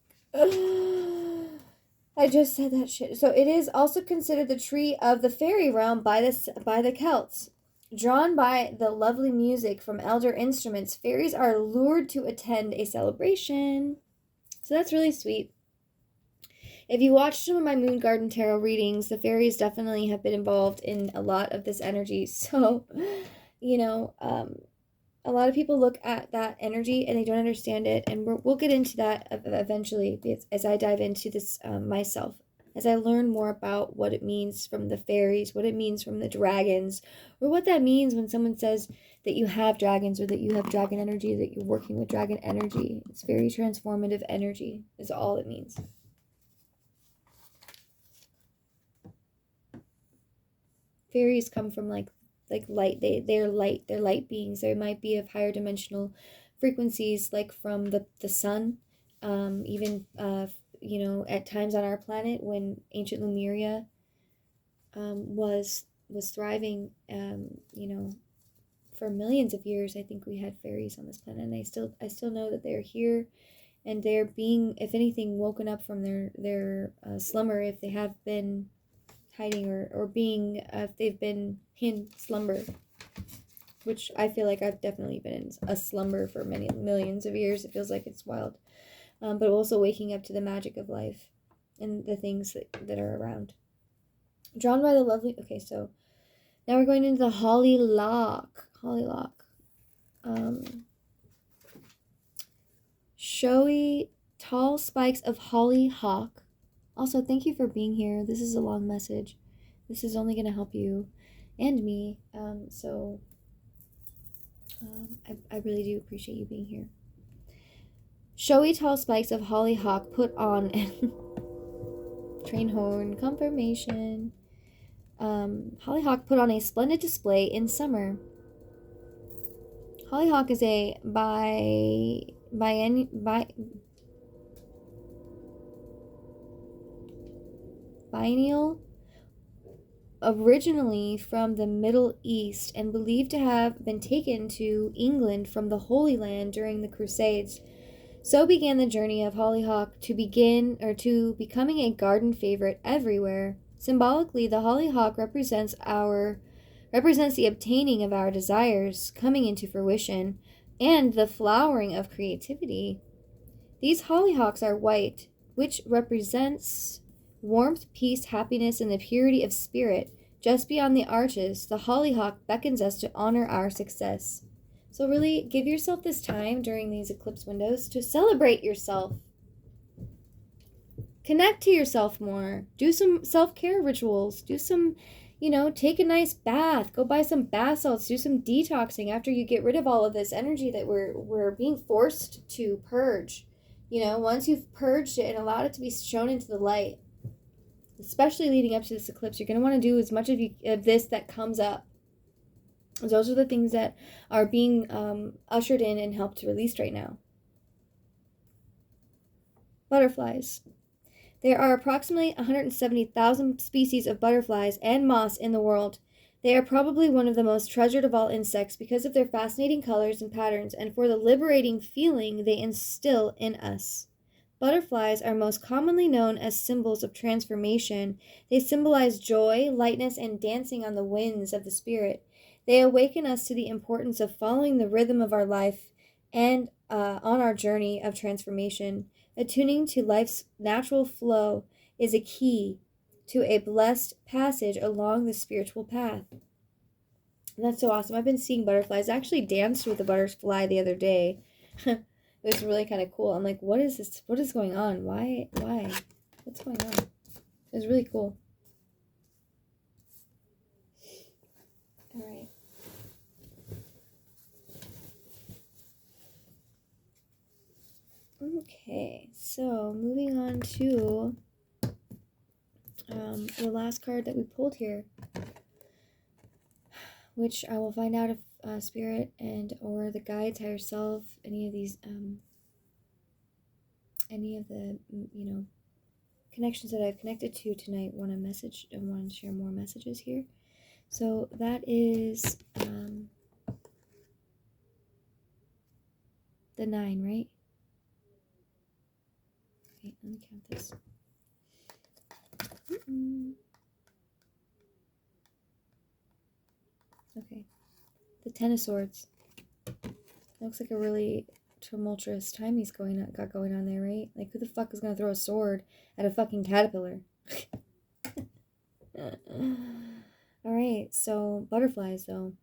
I just said that shit. So it is also considered the tree of the fairy realm by the Celts. Drawn by the lovely music from elder instruments, fairies are lured to attend a celebration. So that's really sweet. If you watched some of my Moon Garden Tarot readings, the fairies definitely have been involved in a lot of this energy. So, a lot of people look at that energy and they don't understand it. And we'll get into that eventually as I dive into this myself. As I learn more about what it means from the fairies, what it means from the dragons, or what that means when someone says that you have dragons or that you have dragon energy, that you're working with dragon energy. It's very transformative energy is all it means. Fairies come from like light. They're light beings. They might be of higher dimensional frequencies, like from the sun. Even at times on our planet when ancient Lemuria was thriving, for millions of years. I think we had fairies on this planet, and I still know that they're here, and they're being, if anything, woken up from their slumber, if they have been hiding or being, if they've been in slumber, which I feel like I've definitely been in a slumber for many millions of years. It feels like it's wild, but also waking up to the magic of life and the things that are around. Drawn by the lovely. Okay, so now we're going into the hollylock. Showy tall spikes of hollyhock. Also, thank you for being here. This is a long message. This is only going to help you and me. I really do appreciate you being here. Showy tall spikes of hollyhock put on train horn confirmation. Hollyhock put on a splendid display in summer. Hollyhock is a biennial, originally from the Middle East and believed to have been taken to England from the Holy Land during the Crusades. So began the journey of hollyhock to becoming a garden favorite everywhere. Symbolically, the hollyhock represents the obtaining of our desires coming into fruition and the flowering of creativity. These hollyhocks are white, which represents warmth, peace, happiness, and the purity of spirit. Just beyond the arches, the hollyhock beckons us to honor our success. So really give yourself this time during these eclipse windows to celebrate yourself. Connect to yourself more. Do some self-care rituals. Do some, take a nice bath. Go buy some bath salts. Do some detoxing after you get rid of all of this energy that we're being forced to purge. Once you've purged it and allowed it to be shown into the light, especially leading up to this eclipse, you're going to want to do as much of this that comes up. Those are the things that are being ushered in and helped released right now. Butterflies. There are approximately 170,000 species of butterflies and moths in the world. They are probably one of the most treasured of all insects because of their fascinating colors and patterns and for the liberating feeling they instill in us. Butterflies are most commonly known as symbols of transformation. They symbolize joy, lightness, and dancing on the winds of the spirit. They awaken us to the importance of following the rhythm of our life and on our journey of transformation. Attuning to life's natural flow is a key to a blessed passage along the spiritual path. And that's so awesome. I've been seeing butterflies. I actually danced with a butterfly the other day. It was really kind of cool. I'm like, what is this? What is going on? Why? What's going on? It was really cool. All right. Okay, so moving on to the last card that we pulled here, which I will find out if Spirit and or the guides, higher self, any of these, any of the connections that I've connected to tonight want to share more messages here. So that is the 9, right? Okay, let me count this. Okay, the 10 of Swords. Looks like a really tumultuous time got going on there, right? Like, who the fuck is gonna throw a sword at a fucking caterpillar? Alright, so butterflies, though,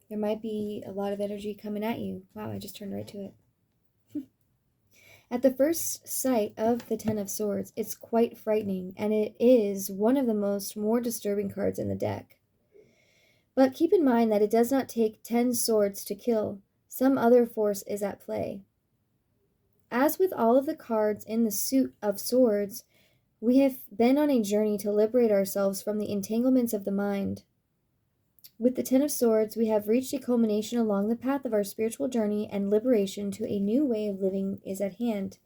there might be a lot of energy coming at you. Wow, I just turned right to it. At the first sight of the 10 of Swords, it's quite frightening, and it is one of the more disturbing cards in the deck. But keep in mind that it does not take 10 swords to kill. Some other force is at play. As with all of the cards in the suit of swords, we have been on a journey to liberate ourselves from the entanglements of the mind. With the 10 of Swords, we have reached a culmination along the path of our spiritual journey, and liberation to a new way of living is at hand.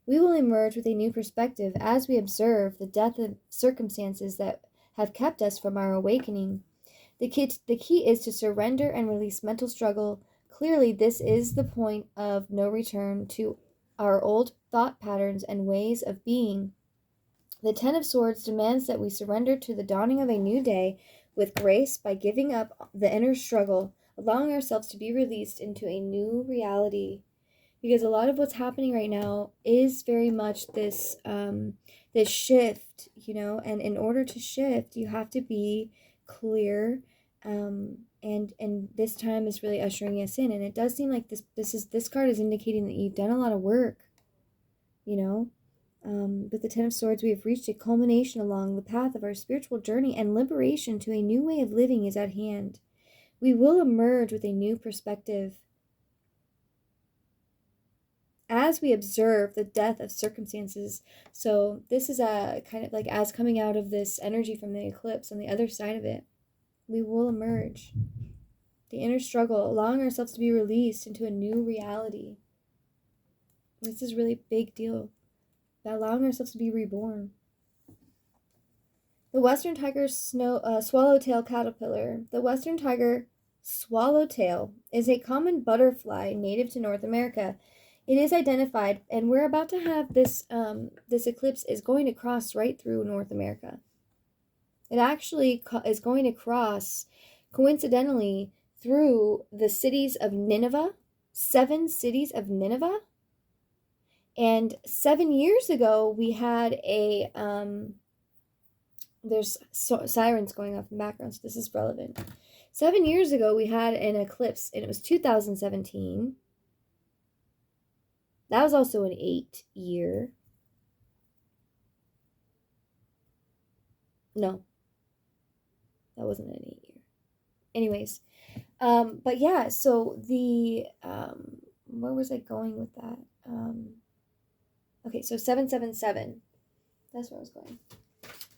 We will emerge with a new perspective as we observe the death of circumstances that have kept us from our awakening. The key is to surrender and release mental struggle. Clearly, this is the point of no return to our old thought patterns and ways of being. The 10 of Swords demands that we surrender to the dawning of a new day with grace by giving up the inner struggle, allowing ourselves to be released into a new reality. Because a lot of what's happening right now is very much this shift, and in order to shift, you have to be clear, and this time is really ushering us in, and it does seem like this card is indicating that you've done a lot of work, with the 10 of Swords, we have reached a culmination along the path of our spiritual journey, and liberation to a new way of living is at hand. We will emerge with a new perspective as we observe the death of circumstances. So this is a kind of like as coming out of this energy from the eclipse, on the other side of it, we will emerge. The inner struggle, allowing ourselves to be released into a new reality. This is really big deal. About allowing ourselves to be reborn. The western tiger swallowtail caterpillar. The western tiger swallowtail is a common butterfly native to North America. It is identified, and we're about to have this. This eclipse is going to cross right through North America. It actually is going to cross, coincidentally, through the cities of Nineveh, 7 cities of Nineveh. And 7 years ago, we had a there's sirens going off in the background, so this is relevant. 7 years ago, we had an eclipse, and it was 2017. That was also an 8-year. No, that wasn't an 8-year. Anyways, but yeah, so the where was I going with that? Okay, so 777. That's where I was going.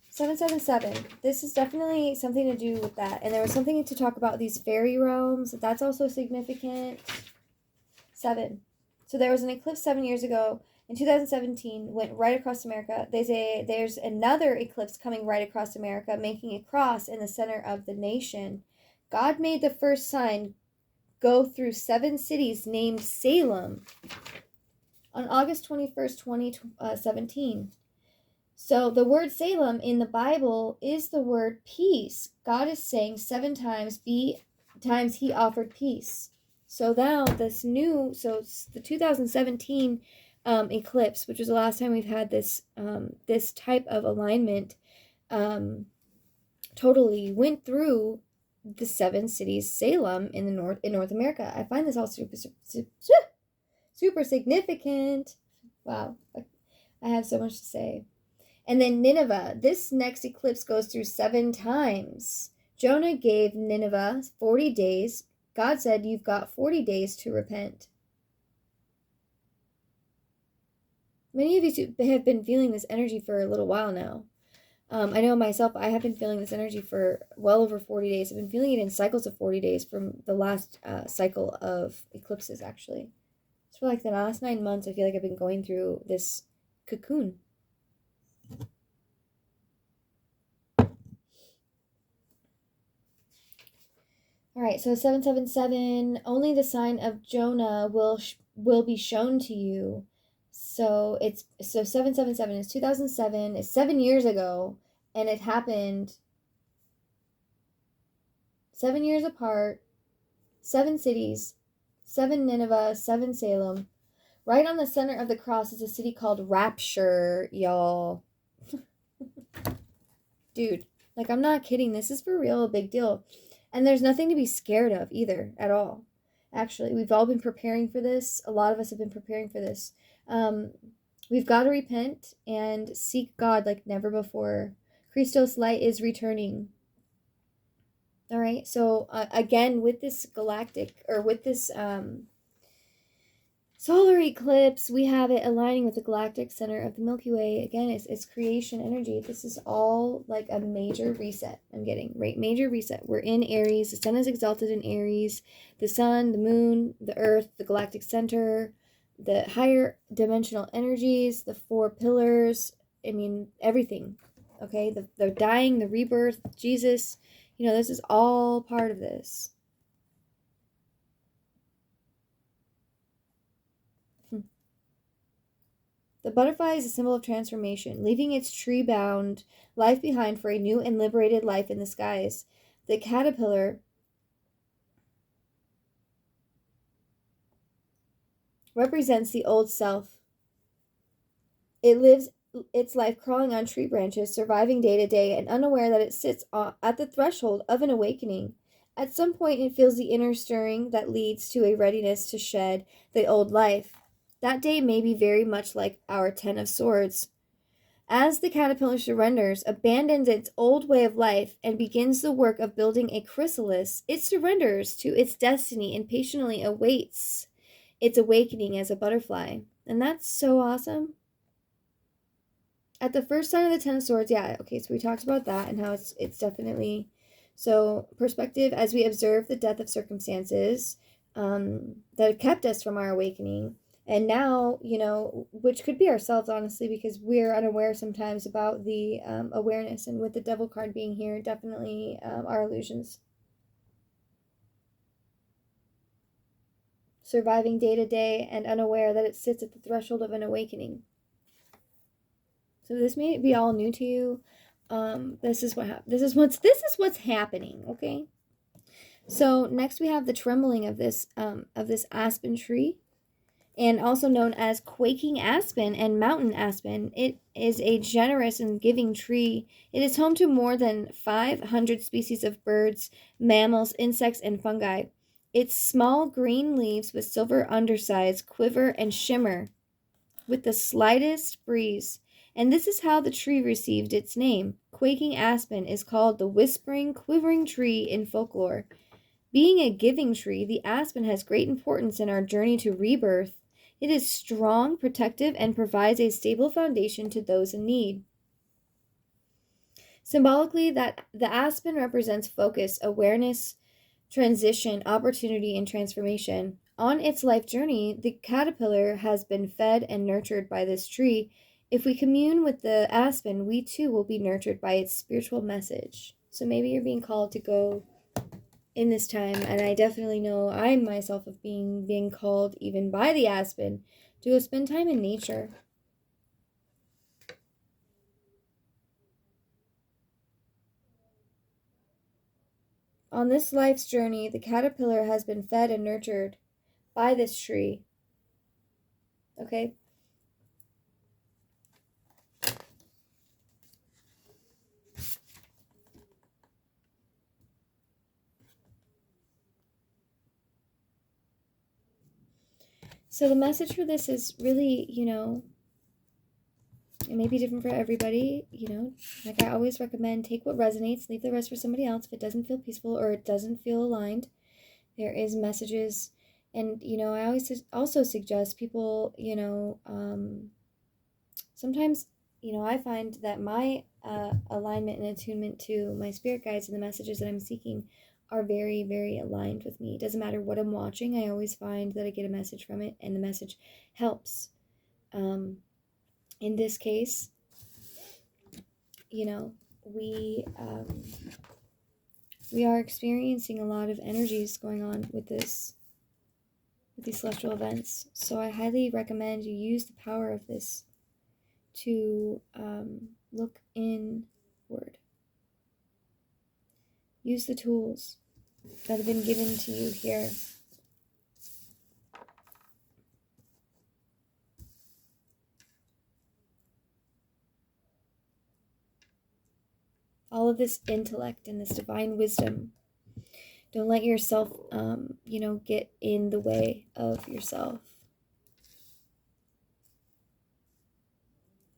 777. This is definitely something to do with that. And there was something to talk about these fairy realms. That's also significant. 7. So there was an eclipse 7 years ago. In 2017, went right across America. They say there's another eclipse coming right across America, making a cross in the center of the nation. God made the first sign go through 7 cities named Salem on August 21st, 2017. So the word Salem in the Bible is the word peace. God is saying 7 times times he offered peace. So now the 2017 eclipse, which was the last time we've had this this type of alignment, totally went through the 7 cities Salem in North America. I find this all super significant. Wow, I have so much to say. And then Nineveh. This next eclipse goes through 7 times. Jonah gave Nineveh 40 days. God said, you've got 40 days to repent. Many of you have been feeling this energy for a little while now. I know myself, I have been feeling this energy for well over 40 days. I've been feeling it in cycles of 40 days from the last cycle of eclipses, actually. So for like the last 9 months, I feel like I've been going through this cocoon. All right, so 777, only the sign of Jonah will be shown to you. So 777 is 2007, is 7 years ago, and it happened 7 years apart, 7 cities, 7 Nineveh, 7 Salem. Right on the center of the cross is a city called Rapture, y'all. Dude, like, I'm not kidding. This is for real a big deal. And there's nothing to be scared of either, at all. Actually, we've all been preparing for this. A lot of us have been preparing for this. We've got to repent and seek God like never before. Christos light is returning. All right, so again, with this galactic, or with this solar eclipse, we have it aligning with the galactic center of the Milky Way. Again, it's creation energy. This is all like a major reset I'm getting, right? Major reset. We're in Aries. The sun is exalted in Aries. The sun, the moon, the earth, the galactic center, the higher dimensional energies, the 4 pillars. I mean, everything. Okay? The dying, the rebirth, Jesus. You know, this is all part of this. The butterfly is a symbol of transformation, leaving its tree-bound life behind for a new and liberated life in the skies. The caterpillar represents the old self. It lives its life crawling on tree branches, surviving day to day, and unaware that it sits at the threshold of an awakening. At some point, it feels the inner stirring that leads to a readiness to shed the old life. That day may be very much like our 10 of Swords. As the caterpillar surrenders, abandons its old way of life, and begins the work of building a chrysalis, it surrenders to its destiny and patiently awaits its awakening as a butterfly. And that's so awesome. At the first sign of the 10 of Swords, yeah, okay, so we talked about that and how it's definitely... So, perspective, as we observe the death of circumstances that have kept us from our awakening, And now, which could be ourselves, honestly, because we're unaware sometimes about the awareness. And with the devil card being here, definitely our illusions. Surviving day to day and unaware that it sits at the threshold of an awakening. So this may be all new to you. This is what's happening. Okay. So next we have the trembling of this aspen tree, and also known as quaking aspen and mountain aspen. It is a generous and giving tree. It is home to more than 500 species of birds, mammals, insects, and fungi. Its small green leaves with silver undersides quiver and shimmer with the slightest breeze. And this is how the tree received its name. Quaking aspen is called the whispering, quivering tree in folklore. Being a giving tree, the aspen has great importance in our journey to rebirth. It is strong, protective, and provides a stable foundation to those in need. Symbolically, that the aspen represents focus, awareness, transition, opportunity, and transformation. On its life journey, the caterpillar has been fed and nurtured by this tree. If we commune with the aspen, we too will be nurtured by its spiritual message. So maybe you're being called to go in this time, and I definitely know I myself of being called even by the aspen to go spend time in nature. On this life's journey, the caterpillar has been fed and nurtured by this tree. Okay? So the message for this is really, it may be different for everybody, like I always recommend, take what resonates, leave the rest for somebody else if it doesn't feel peaceful or it doesn't feel aligned. There is messages, and I always also suggest people, sometimes, I find that my alignment and attunement to my spirit guides and the messages that I'm seeking are very, very aligned with me. It doesn't matter what I'm watching, I always find that I get a message from it, and the message helps. In this case, we we are experiencing a lot of energies going on with these celestial events. So I highly recommend you use the power of this to look inward. Use the tools that have been given to you here. All of this intellect and this divine wisdom. Don't let yourself, get in the way of yourself.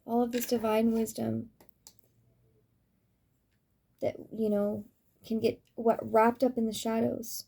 All of this divine wisdom that, can get wrapped up in the shadows.